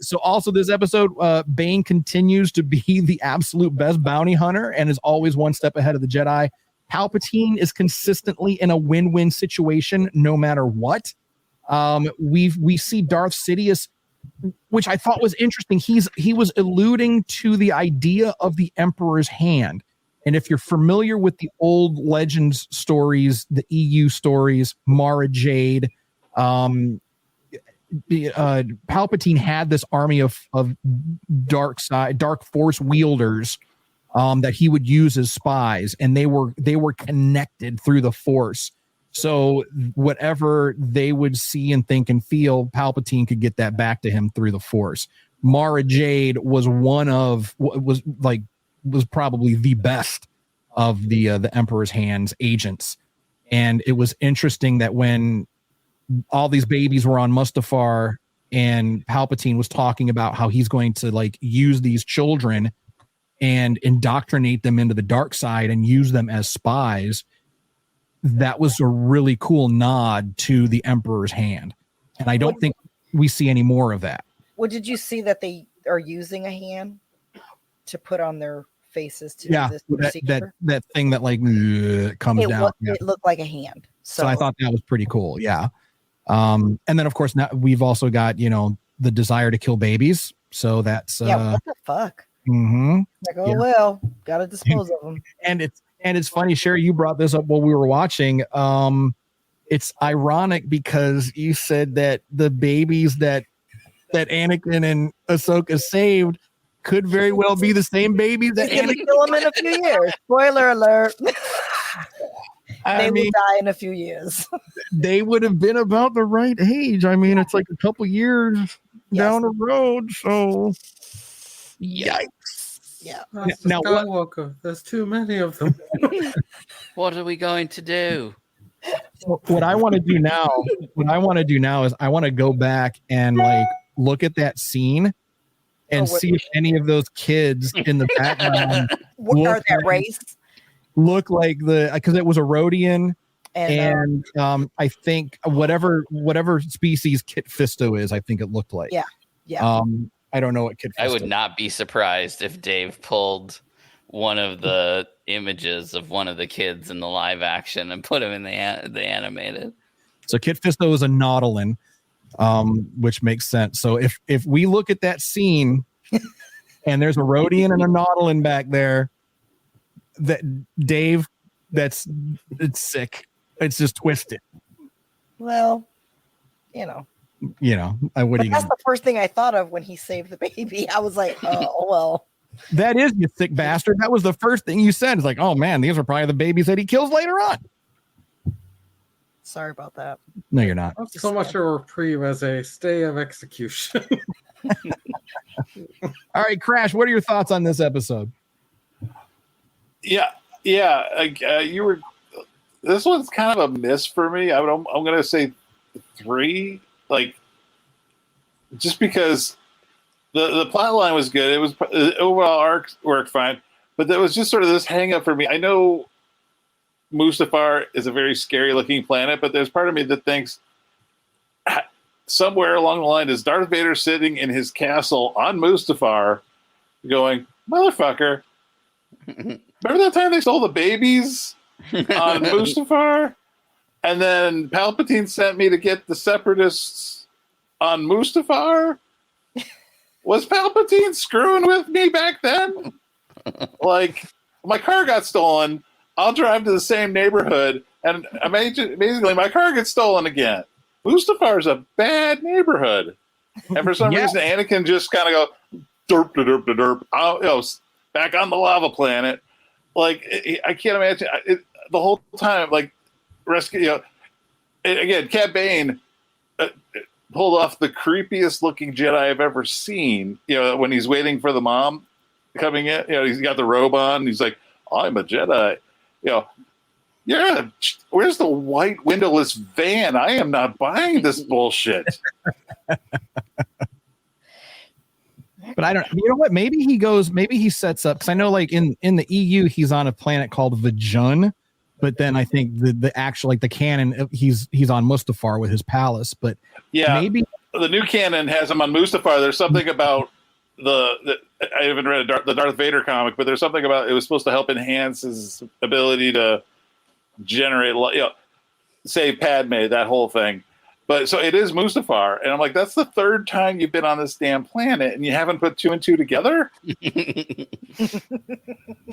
So also this episode, Bane continues to be the absolute best bounty hunter and is always one step ahead of the Jedi. Palpatine is consistently in a win-win situation no matter what. We see Darth Sidious, which I thought was interesting. He was alluding to the idea of the Emperor's hand. And if you're familiar with the old Legends stories, the EU stories, Mara Jade, Palpatine had this army of dark force wielders that he would use as spies, and they were connected through the Force. So whatever they would see and think and feel, Palpatine could get that back to him through the Force. Mara Jade was was probably the best of the Emperor's Hand's agents, and it was interesting that when all these babies were on Mustafar and Palpatine was talking about how he's going to use these children and indoctrinate them into the dark side and use them as spies, that was a really cool nod to the Emperor's Hand. And I don't think we see any more of that. Well, did you see that they are using a hand to put on their faces to do this procedure? That thing that comes down. It looked like a hand. So I thought that was pretty cool. Yeah. And then of course now we've also got, the desire to kill babies. So that's what the fuck? Mm-hmm. Well, gotta dispose of them. And it's funny, Sherry, you brought this up while we were watching. It's ironic because you said that the babies that Anakin and Ahsoka saved could very well be the same babies that Anakin kill them in a few years. Spoiler alert. They will die in a few years. They would have been about the right age. I mean, it's like a couple years down the road. So, yikes! Yeah. Now, Skywalker. There's too many of them. What are we going to do? What I want to do now is I want to go back and look at that scene and see if any of those kids in the background are that race. Look like because it was a Rhodian, and I think whatever species Kit Fisto is, I think it looked like. Yeah. I don't know what Kit Fisto. I would not be surprised if Dave pulled one of the images of one of the kids in the live action and put him in the animated. So Kit Fisto is a Nautolan, which makes sense. So if we look at that scene and there's a Rhodian and a Nautolan back there, that Dave, it's sick. It's just twisted. Well, what are you that's the first thing I thought of when he saved the baby. I was like, oh well. That is, you sick bastard. That was the first thing you said. It's like, oh man, these are probably the babies that he kills later on. Sorry about that. No, you're not. Not so much a reprieve as a stay of execution. All right, Crash, what are your thoughts on this episode? Yeah. You were. This one's kind of a miss for me. I'm going to say 3. Just because the plot line was good. It was the overall arc worked fine, but there was just sort of this hang up for me. I know Mustafar is a very scary looking planet, but there's part of me that thinks somewhere along the line is Darth Vader sitting in his castle on Mustafar going, motherfucker. Remember that time they stole the babies on Mustafar? And then Palpatine sent me to get the Separatists on Mustafar? Was Palpatine screwing with me back then? My car got stolen. I'll drive to the same neighborhood, and amazingly, my car gets stolen again. Mustafar's a bad neighborhood. And for some reason, Anakin just kind of go, derp, derp, derp, derp, back on the lava planet. I can't imagine the whole time, rescue, again, Cad Bane pulled off the creepiest looking Jedi I've ever seen. When he's waiting for the mom coming in, he's got the robe on. He's like, I'm a Jedi. Where's the white windowless van? I am not buying this bullshit. But I don't. You know what? Maybe he sets up, because I know in the EU he's on a planet called Vajun, But then I think the actual, like the canon, he's on Mustafar with his palace. But maybe the new canon has him on Mustafar. There's something about I haven't read the Darth Vader comic, but there's something about it was supposed to help enhance his ability to generate, save Padme, that whole thing. But so it is Mustafar, and I'm like, that's the third time you've been on this damn planet, and you haven't put 2 and 2 together. He's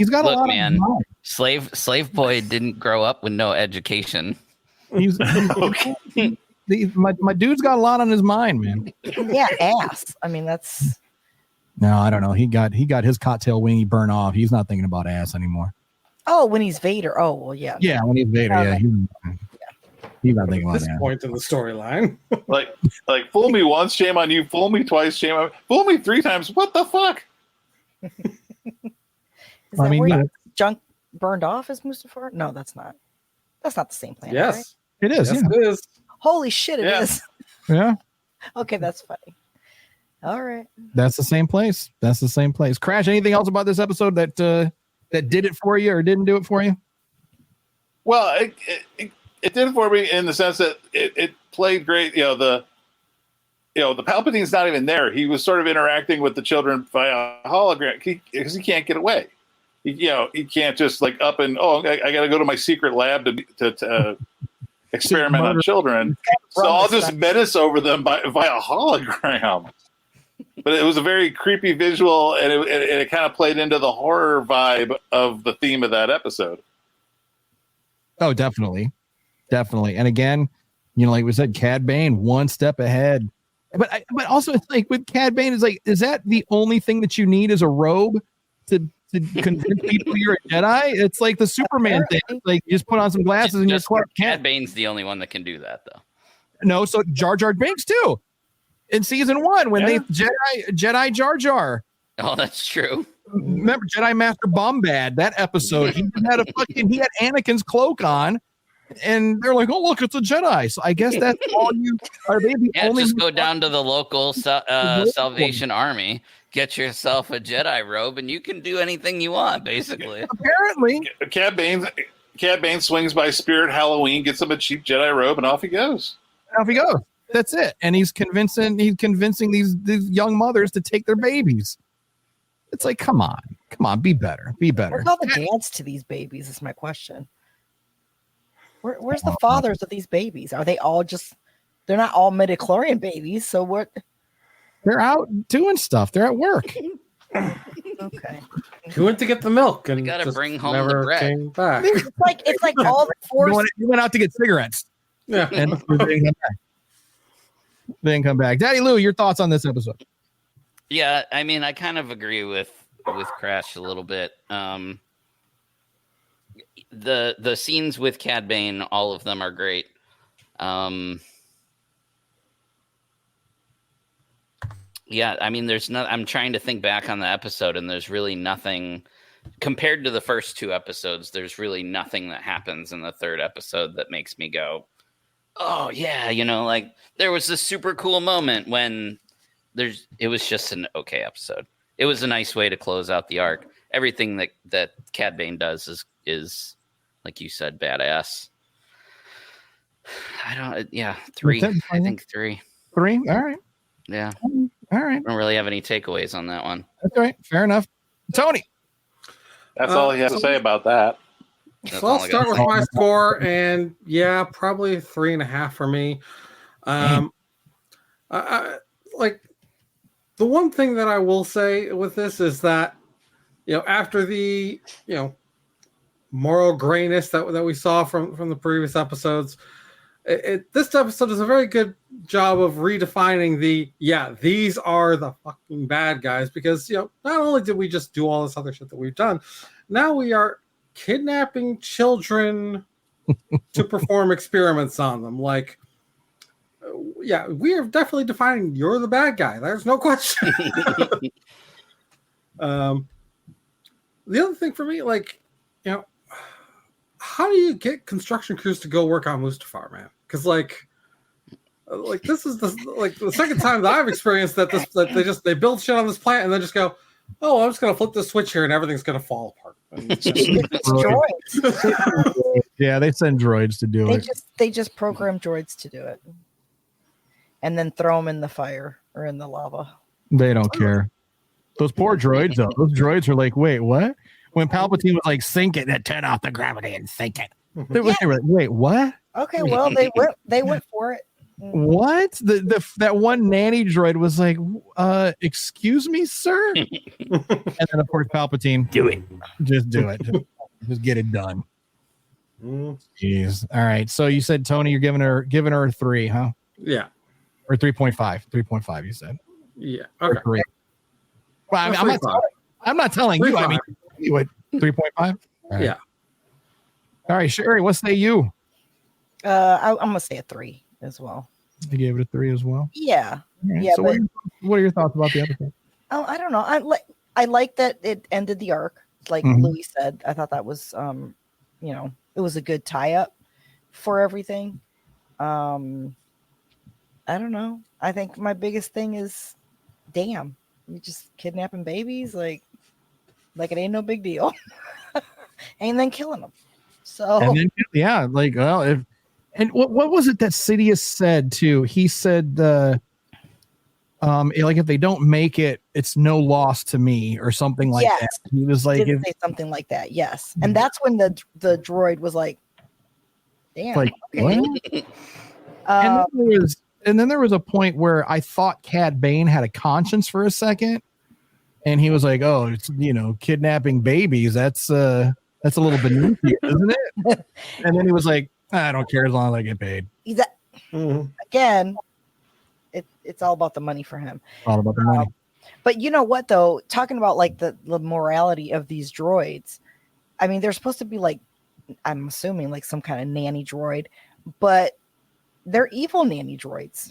got a lot man, of slave boy didn't grow up with no education. Okay. My dude's got a lot on his mind, man. Yeah, ass. I mean, that's. No, I don't know. He got his cocktail winggy burn off. He's not thinking about ass anymore. Oh, when he's Vader. Oh, well, yeah. Yeah, when he's Vader. He's not thinking about this ass. point in the storyline. like fool me once, shame on you. Fool me twice, shame on. Fool me 3 times. What the fuck? Is that where junk burned off as Mustafar? No, that's not. That's not the same planet. Yes, right? It is. Yes, Yeah. it is. Holy shit! It is. Yeah. Okay, that's funny. All right. That's the same place. Crash, anything else about this episode that did it for you or didn't do it for you? Well, it did it for me in the sense that it played great. The Palpatine's not even there. He was sort of interacting with the children via hologram because he can't get away. He can't just like up and I got to go to my secret lab to experiment on children. So I'll just menace over them via hologram. But it was a very creepy visual, and it kind of played into the horror vibe of the theme of that episode. Oh, definitely. And again, like we said, Cad Bane, one step ahead. But also, it's like with Cad Bane, is that the only thing that you need is a robe to convince people you're a Jedi? It's like the Superman thing. It's like you just put on some glasses and you're Clark Kent. Cad Bane's the only one that can do that, though. No, so Jar Jar Binks too. In season 1, when they Jedi Jar Jar. Oh, that's true. Remember Jedi Master Bombad, that episode? He had Anakin's cloak on, and they're like, "Oh, look, it's a Jedi." So I guess that's all you are. They the only just go down to the local Salvation Army, get yourself a Jedi robe, and you can do anything you want, basically. Apparently, Cad Bane swings by Spirit Halloween, gets him a cheap Jedi robe, and off he goes. That's it. And he's convincing these young mothers to take their babies. It's like, come on, be better. Where's all the dads to these babies? Is my question. Where's the fathers of these babies? Are they all they're not all midichlorian babies, so what? They're out doing stuff. They're at work. Okay. He went to get the milk and you gotta bring home never the bread. came back. It's like all the force. You went out to get cigarettes. Yeah. And they didn't come back. Daddy Lou, your thoughts on this episode? Yeah, I mean, I kind of agree with Crash a little bit. The scenes with Cad Bane, all of them are great. Yeah, I mean, I'm trying to think back on the episode, and there's really nothing compared to the first 2 episodes. There's really nothing that happens in the 3rd episode that makes me go, "Oh yeah," like there was this super cool moment when it was just an okay episode. It was a nice way to close out the arc. Everything that Cad Bane does is like you said, badass. 3. I think 3. 3? All right. Yeah. All right. I don't really have any takeaways on that one. That's all right. Fair enough. Tony. That's all he has to say about that. So I'll start with my score, and probably 3.5 for me. Like the one thing that I will say with this is that after the moral grayness that we saw from the previous episodes, this episode does a very good job of redefining these are the fucking bad guys, because not only did we just do all this other shit that we've done, now we are kidnapping children to perform experiments on them. Like, we are definitely defining you're the bad guy. There's no question. The other thing for me, how do you get construction crews to go work on Mustafar, man? Because this is the second time that I've experienced that they build shit on this plant and then just go, I'm just gonna flip the switch here and everything's gonna fall apart. Yeah, they send droids to do it. They just program droids to do it, and then throw them in the fire or in the lava. They don't care. Those poor droids, though. Those droids are like, wait, what? When Palpatine was like, sink it, then turn off the gravity and sink it. They were like, wait, what? Okay, well, they went for it. What? That one nanny droid was like, excuse me, sir? And then, of course, Palpatine, do it. Just do it. Just get it done. Jeez. All right. So you said, Tony, you're giving her a 3, huh? Yeah. Or 3.5. 3.5, you said. Yeah. Okay. 3. Well, I'm not telling you. I mean, you would 3.5. Right. Yeah. All right, Sherry, what say you? I'm gonna say a 3 as well. I gave it a 3 as well. Yeah. Right. Yeah. So what are your thoughts about the episode? Oh, I don't know. I like that it ended the arc, like Louis said. I thought that was it was a good tie-up for everything. I don't know. I think my biggest thing is, damn, you just kidnapping babies like it ain't no big deal, and then killing them. So and then, yeah, like, well, and what was it that Sidious said too? He said, like, if they don't make it, it's no loss to me, or something like that. He was like, say something like that. Yes, and that's when the droid was like, damn, like, okay. What? And then there was a point where I thought Cad Bane had a conscience for a second, and he was like, "Oh, it's, kidnapping babies. That's a little beneath you, isn't it?" And then he was like, "I don't care as long as I get paid." Again, it's all about the money for him. All about the money. But you know what, though? Talking about like the morality of these droids, I mean, they're supposed to be like, I'm assuming like some kind of nanny droid, but they're evil nanny droids.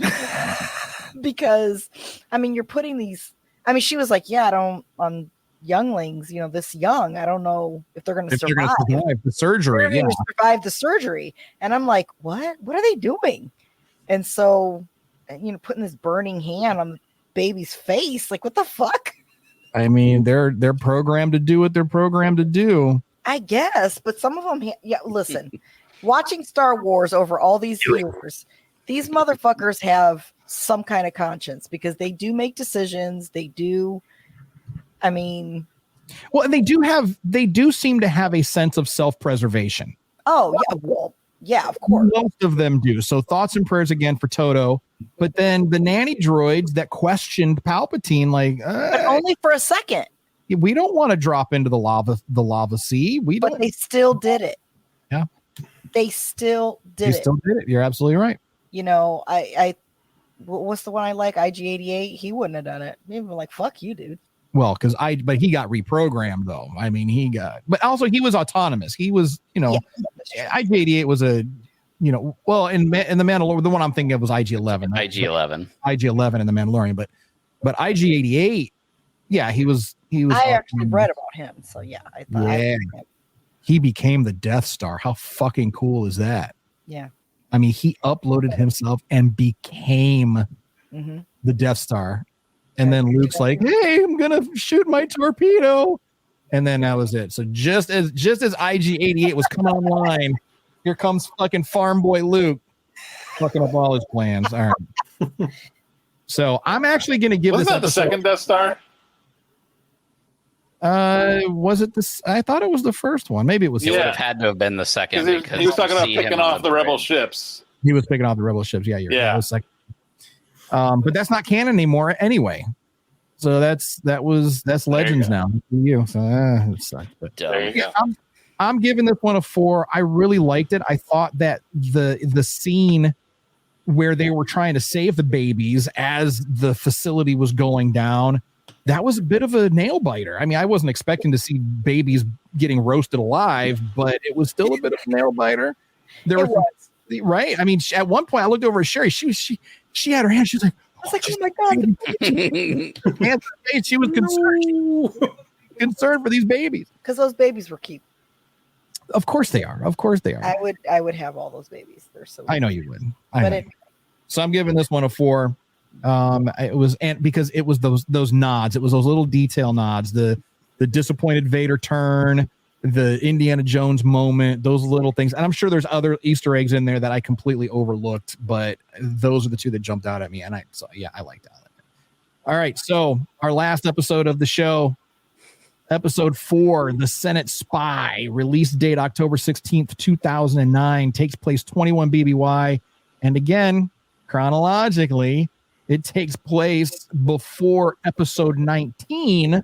Because, I mean, you're putting these, I mean, she was like, yeah, I don't, on younglings, this young, I don't know if they're going to survive the surgery. They're going to survive the surgery. And I'm like, what are they doing? And so, putting this burning hand on the baby's face, like, what the fuck? I mean, they're programmed to do what they're programmed to do, I guess, but some of them, listen, watching Star Wars over all these years, these motherfuckers have some kind of conscience, because they do make decisions. They do. I mean, well, and they do seem to have a sense of self-preservation. Oh, yeah. Well, yeah, of course. Most of them do. So thoughts and prayers again for Toto. But then the nanny droids that questioned Palpatine, like, but only for a second. We don't want to drop into the lava sea. But they still did it. Yeah. They still did it. Still did it. You're absolutely right. I what's the one I like? IG-88. He wouldn't have done it. He'd be like, fuck you, dude. Well, but he got reprogrammed though. I mean, but also he was autonomous. He was, IG-88 was a, well, in the Mandalorian, the one I'm thinking of was IG-11. IG-11 in the Mandalorian, but IG-88, yeah, he was. I actually read about him, so yeah, I thought. He became the Death Star. How fucking cool is that? Yeah. I mean, he uploaded himself and became the Death Star. And then Luke's like, "Hey, I'm gonna shoot my torpedo," and then that was it. So just as IG-88 was coming online, here comes fucking farm boy Luke, fucking up all his plans. All right. So I'm actually gonna give Wasn't that the second Death Star? Was it this? I thought it was the first one. Maybe it was. It would have had to have been the second, because he was talking about picking off the rebel ships. He was picking off the rebel ships. Yeah, that was second. But that's not canon anymore anyway. So that's Legends now. You. So it sucks. But there you go. I'm giving this one a 4. I really liked it. I thought that the scene where they were trying to save the babies as the facility was going down, that was a bit of a nail biter. I mean, I wasn't expecting to see babies getting roasted alive, but it was still a bit of a nail biter. Right? I mean, at one point I looked over at Sherry. She had her hand. She was like, I was like, oh my God. She was concerned for these babies. Because those babies were cute. Of course they are. I would have all those babies. They're so I know you would. So I'm giving this one a 4. Because it was those nods. It was those little detail nods. The disappointed Vader turn, the Indiana Jones moment, those little things. And I'm sure there's other Easter eggs in there that I completely overlooked, but those are the two that jumped out at me. And I liked that. All right. So our last episode of the show, episode 4, The Senate Spy, release date October 16th, 2009, takes place 21 BBY. And again, chronologically, it takes place before episode 19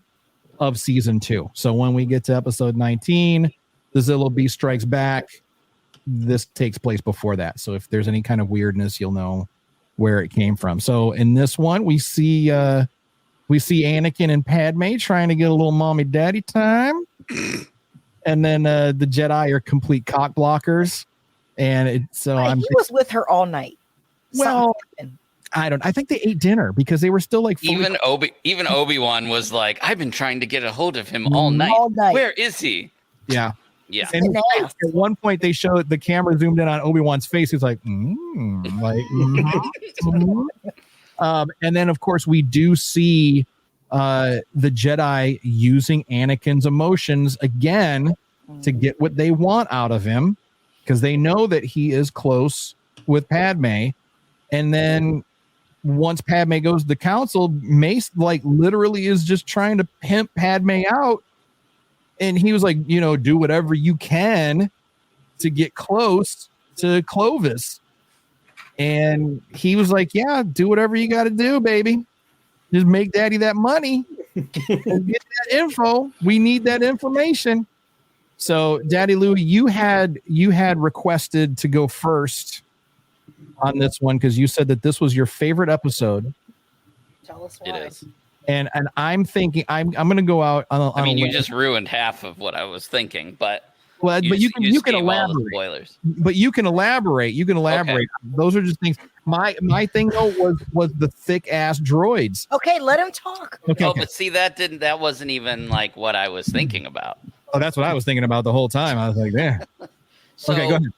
of season 2. So when we get to episode 19, the Zillow Beast strikes back. This takes place before that. So if there's any kind of weirdness, you'll know where it came from. So in this one, we see Anakin and Padme trying to get a little mommy daddy time. And then the Jedi are complete cock blockers. And he was with her all night. Well, I think they ate dinner because they were still like even Obi-Wan was like, I've been trying to get a hold of him all night. Where is he? Yeah. Yeah. And at one point they showed the camera zoomed in on Obi-Wan's face. He's like, and then of course we do see the Jedi using Anakin's emotions again to get what they want out of him, because they know that he is close with Padme. And then once Padme goes to the council, Mace like literally is just trying to pimp Padme out. And he was like, do whatever you can to get close to Clovis. And he was like, yeah, do whatever you got to do, baby. Just make daddy that money and get that info. We need that information. So Daddy Louie, you had requested to go first on this one because you said that this was your favorite episode. Tell us why. It is. And I'm thinking I'm going to go out on you just ruined half of what I was thinking, but you can elaborate. Spoilers. But you can elaborate. Okay. Those are just things. My thing though was the thick ass droids. Okay, let him talk. Okay. But see, that wasn't even like what I was thinking about. Oh, that's what I was thinking about the whole time. I was like, yeah. So okay, go ahead.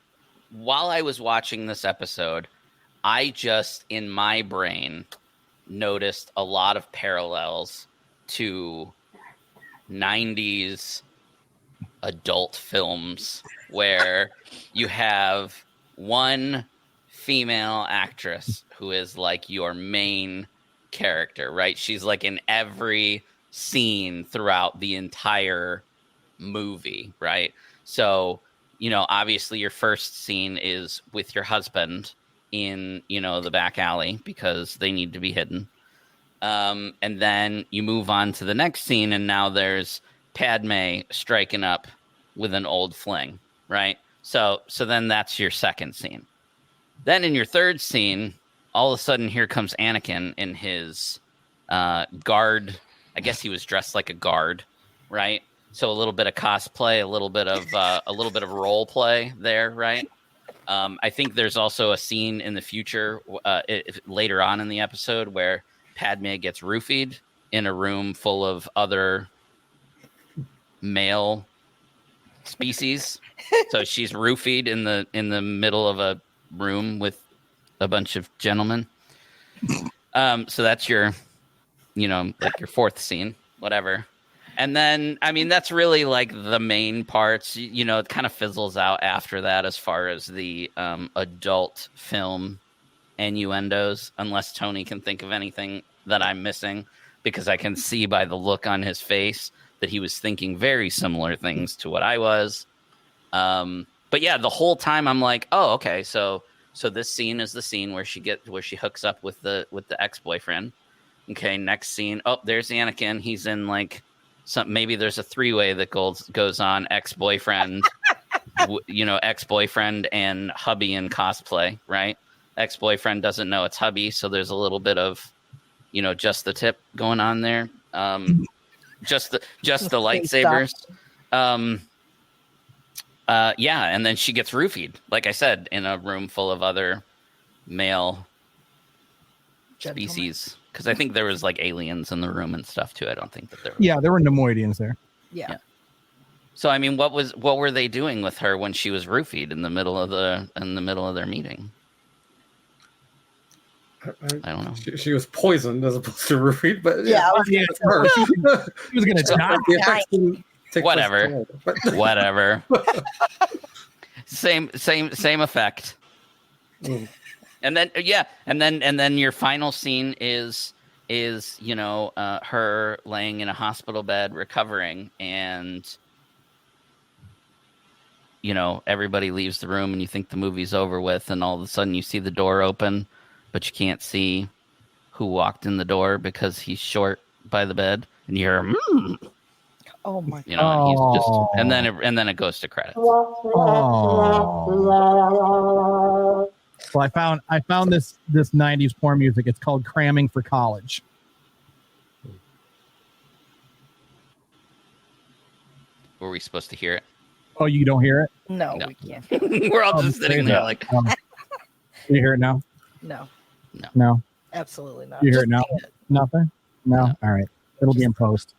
While I was watching this episode, I just in my brain noticed a lot of parallels to 90s adult films where you have one female actress who is like your main character, right? She's like in every scene throughout the entire movie, right? So, obviously your first scene is with your husband in, the back alley because they need to be hidden. And then you move on to the next scene, and now there's Padme striking up with an old fling, right? So then that's your second scene. Then in your third scene, all of a sudden here comes Anakin in his guard. I guess he was dressed like a guard, right? So a little bit of cosplay, a little bit of role play there, right? I think there's also a scene in the future later on in the episode where Padme gets roofied in a room full of other male species. So she's roofied in the middle of a room with a bunch of gentlemen. So that's your, like your fourth scene, whatever. And then, that's really like the main parts. It kind of fizzles out after that as far as the adult film innuendos, unless Tony can think of anything that I'm missing, because I can see by the look on his face that he was thinking very similar things to what I was. But yeah, the whole time I'm like, oh, okay, so this scene is the scene where she hooks up with the ex-boyfriend. Okay, next scene. Oh, there's Anakin. He's in like maybe there's a three-way that goes on, ex-boyfriend, ex-boyfriend and hubby in cosplay, right? Ex-boyfriend doesn't know it's hubby, so there's a little bit of, just the tip going on there. Just the lightsabers. Yeah, and then she gets roofied, like I said, in a room full of other male species. Because I think there was like aliens in the room and stuff too. I don't think that there were. Yeah, there were Nemoidians there. Yeah. So what were they doing with her when she was roofied in the middle of their meeting? I don't know. She was poisoned as opposed to roofied, but yeah, she was going to die. Whatever. Whatever. Same effect. Mm. And then your final scene is her laying in a hospital bed recovering, and everybody leaves the room and you think the movie's over with, and all of a sudden you see the door open, but you can't see who walked in the door because he's short by the bed, and you hear oh my god. and he's just and then it goes to credits. Oh. Well, I found this 90s porn music. It's called Cramming for College. Were we supposed to hear it? Oh, you don't hear it? No. We can't. We're all just sitting there like. You hear it now? No. Absolutely not. You hear it Just now? sing it. Nothing? No. All right. It'll be in post.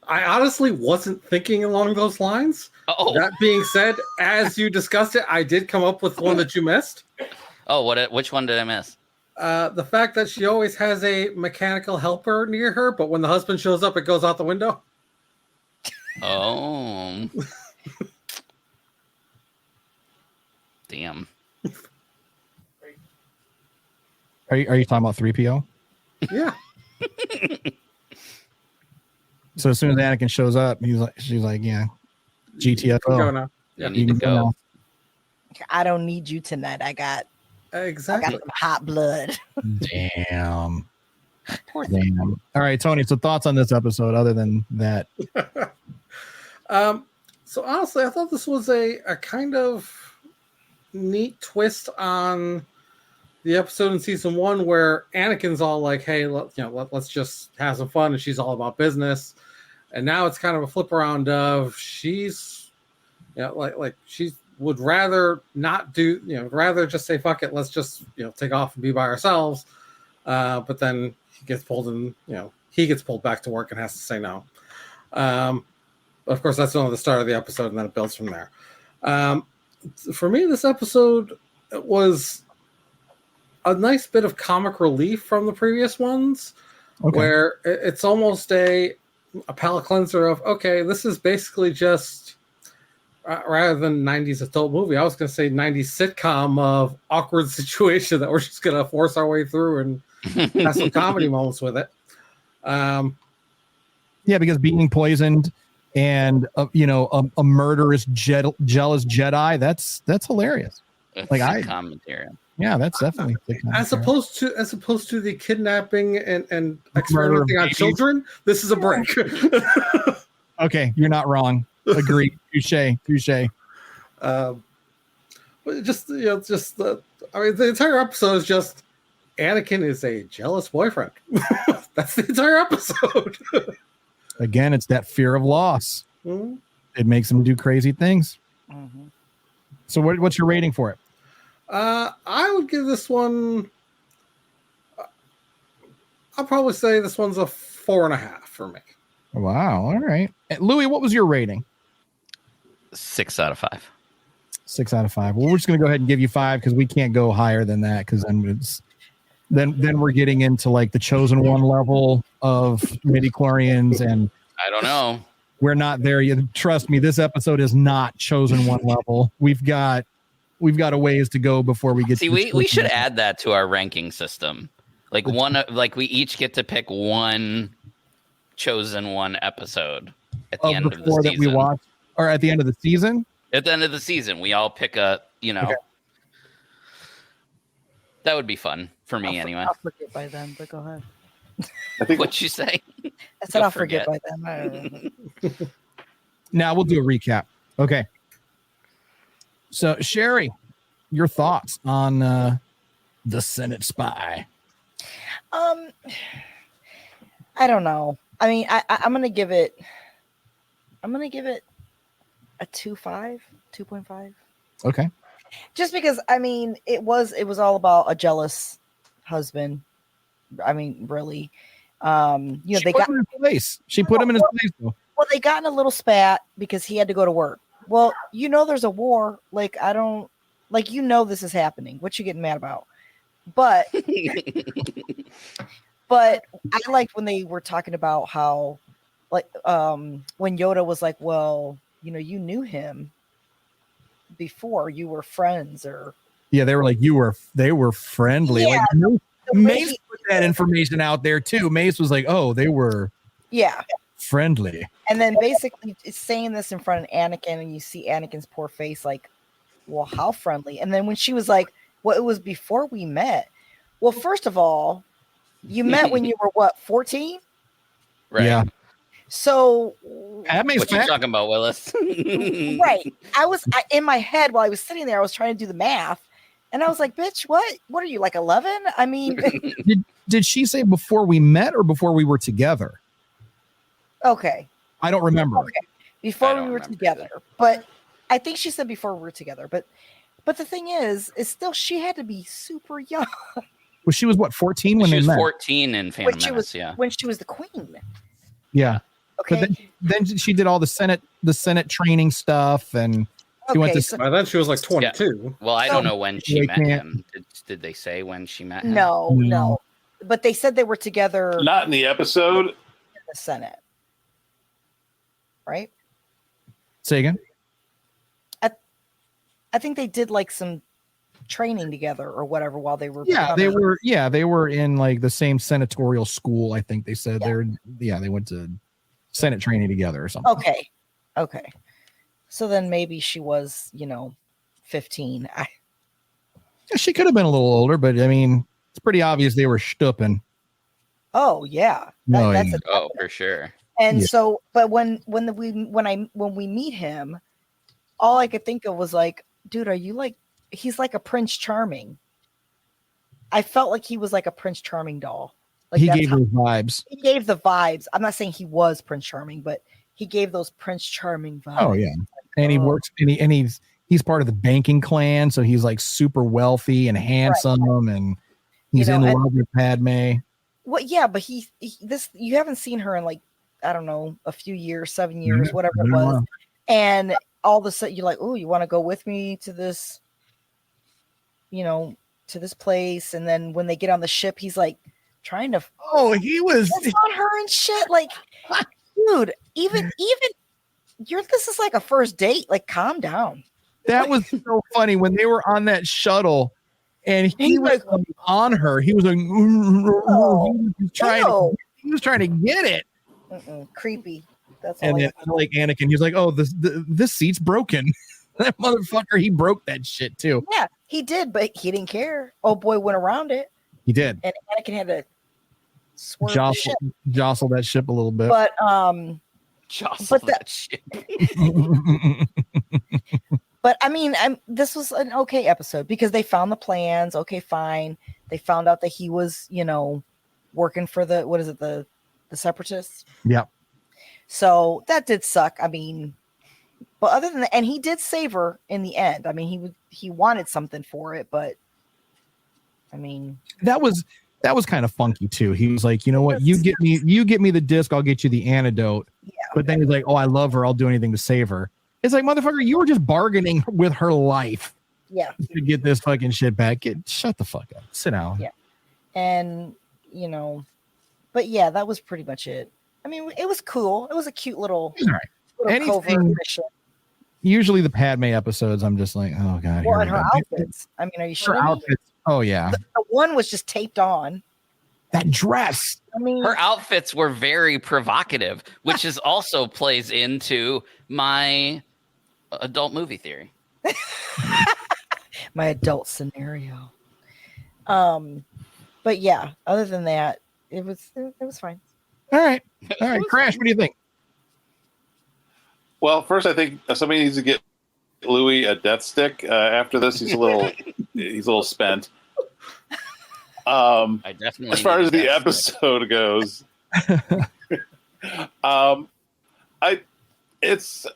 I honestly wasn't thinking along those lines. Oh. That being said, as you discussed it, I did come up with one that you missed. Oh, which one did I miss? The fact that she always has a mechanical helper near her, but when the husband shows up, it goes out the window. Oh. Damn. Are you talking about 3PO? Yeah. So as soon as Anakin shows up, she's like, yeah, GTFO. Go now. You need to go. I don't need you tonight. I got Exactly. some hot blood. Damn. Damn. All right, Tony. So thoughts on this episode other than that? So honestly, I thought this was a kind of neat twist on the episode in season 1 where Anakin's all like, "Hey, let's just have some fun," and she's all about business. And now it's kind of a flip around of she's, like she would rather not do, rather just say fuck it, let's just take off and be by ourselves. But then he gets pulled in, he gets pulled back to work and has to say no. Of course, that's only the start of the episode, and then it builds from there. For me, this episode was a nice bit of comic relief from the previous ones, where it's almost a palate cleanser of, okay, this is basically just, rather than 90s adult movie, I was going to say 90s sitcom of awkward situation that we're just going to force our way through and have some comedy moments with it. Yeah, because being poisoned and a murderous jealous Jedi, that's hilarious. Like commentary. Yeah, that's definitely as opposed to the kidnapping and experimenting on children. This is a break. Okay, you're not wrong. Agree. Touche. But the entire episode is just Anakin is a jealous boyfriend. That's the entire episode. Again, it's that fear of loss. Mm-hmm. It makes him do crazy things. Mm-hmm. So what's your rating for it? I would give this one, I'll probably say this one's a 4.5 for me. Wow. All right. Louis, what was your rating? 6 out of 5. 6 out of 5. Well, we're just going to go ahead and give you 5 because we can't go higher than that, because then we're getting into like the chosen one level of midichlorians, and I don't know. We're not there yet. Trust me, this episode is not chosen one level. We've got a ways to go before we get. See, we should add that to our ranking system. Like we each get to pick one chosen one episode at the end of the season. That we watch, or at the end of the season. At the end of the season, we all pick a. Okay. That would be fun for me anyway. I'll forget by then, but go ahead. I think What'd you say? I said I'll forget by then. Now we'll do a recap. Okay. So, Sherry, your thoughts on the Senate spy? I don't know. I mean, I'm gonna give it a 2.5. Okay. Just because, I mean, it was all about a jealous husband. I mean, really. They got him in his place. She put him in his place, though. Well, they got in a little spat because he had to go to work. Well, there's a war. Like, I don't this is happening. What you getting mad about? But I liked when they were talking about how like when Yoda was like, well, you know, you knew him before, you were friends, or Yeah, they were like, they were friendly. Yeah, Like Mace put that information out there too. Mace was like, oh, they were friendly. And then basically it's saying this in front of Anakin, and you see Anakin's poor face, like, well, how friendly? And then when she was like, well, it was before we met. Well, first of all, you met when you were what, 14? Right. Yeah. So what you talking about, Willis? Right. I in my head while I was sitting there, I was trying to do the math, and I was like, bitch, what are you, like 11? I mean, did she say before we met or before we were together? Okay. I don't remember. Okay. Before we were together. Either. But I think she said before we were together. But the thing is still she had to be super young. Well, she was what, 14 when they met? She was 14 in Phantom Menace, when she was the queen. Yeah. Okay. But then she did all the Senate training stuff, and she went to. By then she was like 22. Yeah. Well, I don't know when she met him. Did they say when she met him? No. But they said they were together. Not in the episode. In the Senate. Right? Say again? I think they did like some training together or whatever while they were. Yeah, they were in like the same senatorial school. I think they said they went to Senate training together or something. Okay. So then maybe she was, 15. She could have been a little older, but I mean, it's pretty obvious they were stupping. Oh yeah. For sure. And so, but when we meet him, all I could think of was like, dude, are you like, he's like a Prince Charming. I felt like he was like a Prince Charming doll. Like he gave those vibes. He gave the vibes. I'm not saying he was Prince Charming, but he gave those Prince Charming vibes. Oh yeah. And he works and he's part of the banking clan, so he's like super wealthy and handsome, and he's in love with Padme. Well, yeah, but you haven't seen her in like, I don't know, a few years, 7 years, whatever it was. And all of a sudden you're like, oh, you want to go with me to this, to this place? And then when they get on the ship, he's like trying to he was on her and shit. Like, dude, even this is like a first date. Like, calm down. That was so funny when they were on that shuttle and he was like on her. He was like, he was trying to get it. Creepy. That's all. And then like Anakin, he's like, oh, this seat's broken. That motherfucker, he broke that shit too. Yeah, he did, but he didn't care. Oh boy, went around it. He did. And Anakin had to swerve jostle that ship a little bit. But that ship. But I mean, this was an okay episode because they found the plans. Okay, fine. They found out that he was, working for the Separatists. Yep. So that did suck. I mean, but other than that, and he did save her in the end. I mean, he wanted something for it, but I mean, that was kind of funky too. He was like, you know what, you get me the disc, I'll get you the antidote. Yeah. But then he's like, oh, I love her, I'll do anything to save her. It's like, motherfucker, you were just bargaining with her life. Yeah. To get this fucking shit back. Shut the fuck up. Sit down. Yeah. And but yeah, that was pretty much it. I mean, it was cool. It was a cute little, covert mission. Usually the Padme episodes, I'm just like, oh god. Well, and her outfits. I mean, are you sure? Her outfits. Oh yeah. The one was just taped on. That dress. I mean, her outfits were very provocative, which is also plays into my adult movie theory. My adult scenario. But yeah, other than that, it was fine. All right. Crash, what do you think? Well, first, I think somebody needs to get Louis a death stick. After this, he's a little spent. I definitely. As far as the episode goes, it's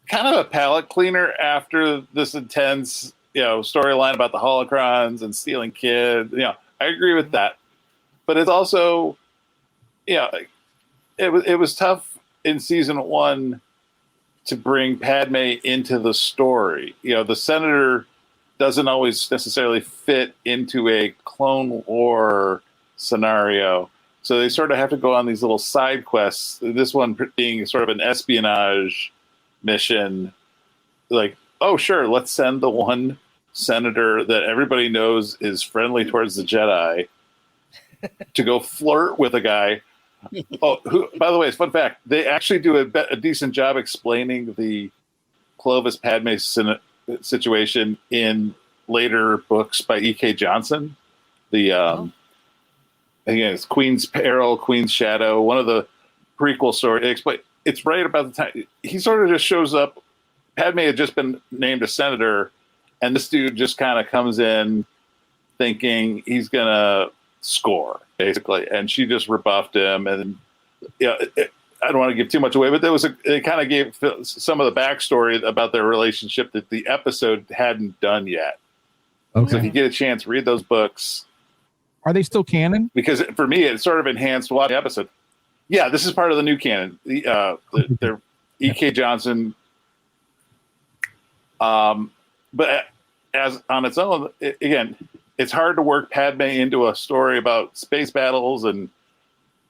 kind of a palate cleaner after this intense, storyline about the holocrons and stealing kids. I agree with that, but it's also, it was tough in season 1 to bring Padme into the story. The senator doesn't always necessarily fit into a Clone War scenario. So they sort of have to go on these little side quests. This one being sort of an espionage mission. Like, oh, sure, let's send the one senator that everybody knows is friendly towards the Jedi to go flirt with a guy. Oh, who, by the way, it's fun fact. They actually do a decent job explaining the Clovis Padme situation in later books by E.K. Johnson. The again, it's Queen's Peril, Queen's Shadow, one of the prequel stories. It's right about the time he sort of just shows up. Padme had just been named a senator, and this dude just kind of comes in thinking he's gonna score, basically, and she just rebuffed him. And I don't want to give too much away, but it kind of gave some of the backstory about their relationship that the episode hadn't done yet. Okay. So if you get a chance, read those books. Are they still canon? Because for me, it sort of enhanced watching the episode. Yeah, this is part of the new canon. Their E.K. Johnson. But as on its own, again, it's hard to work Padme into a story about space battles and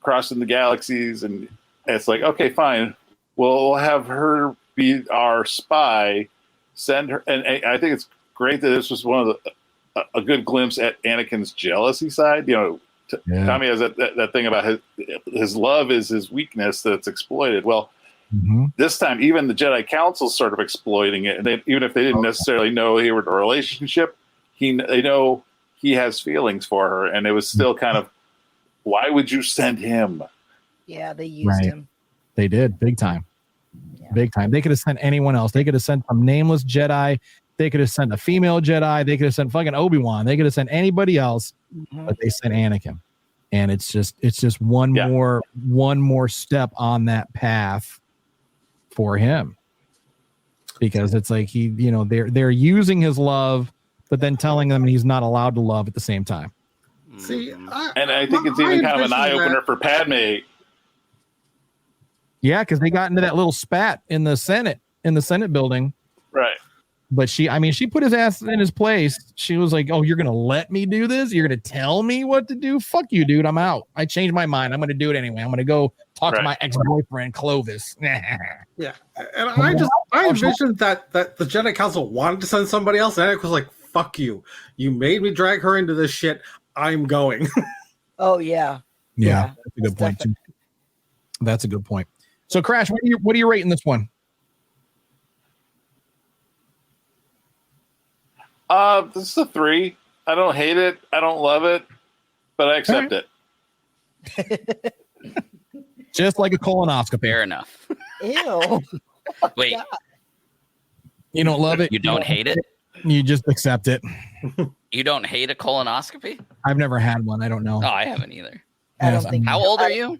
crossing the galaxies. And it's like, okay, fine. We'll have her be our spy. Send her. And I think it's great that this was one of a good glimpse at Anakin's jealousy side. Tommy has that thing about his love is his weakness that's exploited. Well, this time, even the Jedi Council's sort of exploiting it. And even if they didn't necessarily know he were in a relationship, they know he has feelings for her. And it was still kind of, why would you send him? Yeah, they used him. They did, big time. Yeah. Big time. They could have sent anyone else. They could have sent some nameless Jedi. They could have sent a female Jedi. They could have sent fucking Obi-Wan. They could have sent anybody else, but they sent Anakin. And it's just one more step on that path for him, because it's like they're using his love, but then telling him he's not allowed to love at the same time. See, I think it's even kind of an eye opener for Padme. Yeah, because they got into that little spat in the Senate building, right? But she put his ass in his place. She was like, "Oh, you're gonna let me do this? You're gonna tell me what to do? Fuck you, dude! I'm out. I changed my mind. I'm gonna do it anyway. I'm gonna go talk to my ex-boyfriend Clovis." Yeah, and I envisioned that the Jedi Council wanted to send somebody else, and Anakin was like, "Fuck you! You made me drag her into this shit. I'm going." Oh yeah, that's a good point too. That's a good point. So, Crash, what are you rating this one? This is a 3. I don't hate it. I don't love it, but I accept it. Just like a colonoscopy. Fair enough. Ew. Wait. God. You don't love it? You don't hate it? You just accept it. You don't hate a colonoscopy? I've never had one. I don't know. Oh, I haven't either. I don't think. How old are you?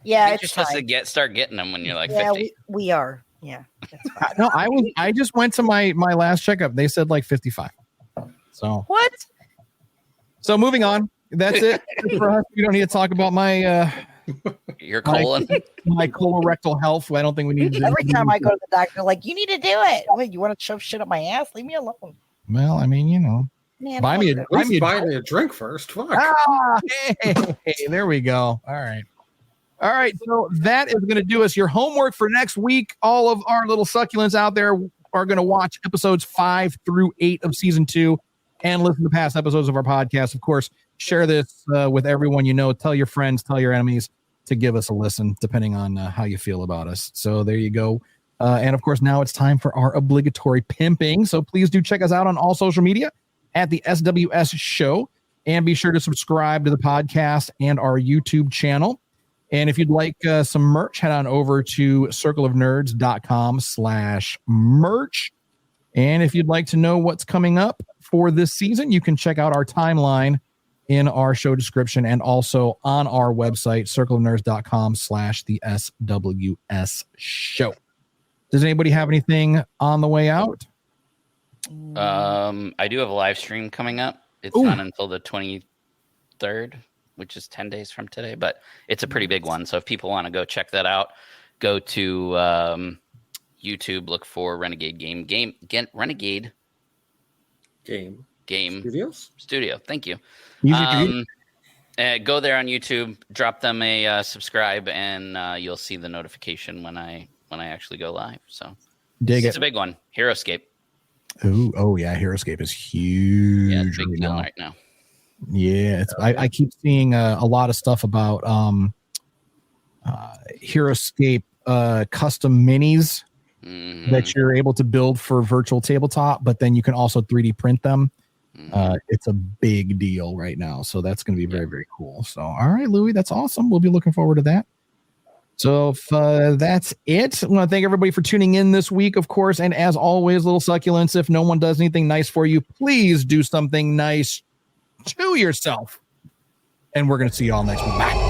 Yeah, you're it's just supposed to start getting them when you're like 50. We are. Yeah. That's fine. No, I just went to my last checkup. They said like 55. So what? So moving on. That's it for us. We don't need to talk about my your colon, my colorectal health. I don't think we need to. Every time I go to the doctor, like, you need to do it. Wait, you want to shove shit up my ass? Leave me alone. Well, I mean, Man, buy me a drink first. Fuck. Hey, there we go. All right, so that is going to do us. Your homework for next week. All of our little succulents out there are going to watch episodes 5 through 8 of season 2 and listen to past episodes of our podcast. Of course, share this with everyone you know. Tell your friends, tell your enemies to give us a listen, depending on how you feel about us. So there you go. And of course, now it's time for our obligatory pimping. So please do check us out on all social media at the SWS Show, and be sure to subscribe to the podcast and our YouTube channel. And if you'd like some merch, head on over to circleofnerds.com/merch. And if you'd like to know what's coming up for this season, you can check out our timeline in our show description and also on our website, circleofnerds.com/the SWS Show. Does anybody have anything on the way out? I do have a live stream coming up. It's not until the 23rd, which is 10 days from today, but it's a pretty big one. So if people want to go check that out, go to YouTube, look for Renegade Renegade Game Studio. Thank you. Go there on YouTube, drop them a subscribe, and you'll see the notification when I actually go live. So it's a big one. HeroScape. Oh yeah, HeroScape is huge. Yeah, it's a big deal right now. Yeah, I keep seeing a lot of stuff about HeroScape custom minis that you're able to build for virtual tabletop, but then you can also 3D print them. It's a big deal right now, so that's going to be very, very cool. So, all right, Louis, that's awesome. We'll be looking forward to that. So, if that's it, I want to thank everybody for tuning in this week, of course. And as always, little succulents, if no one does anything nice for you, please do something nice to yourself. And we're going to see you all next week. Bye.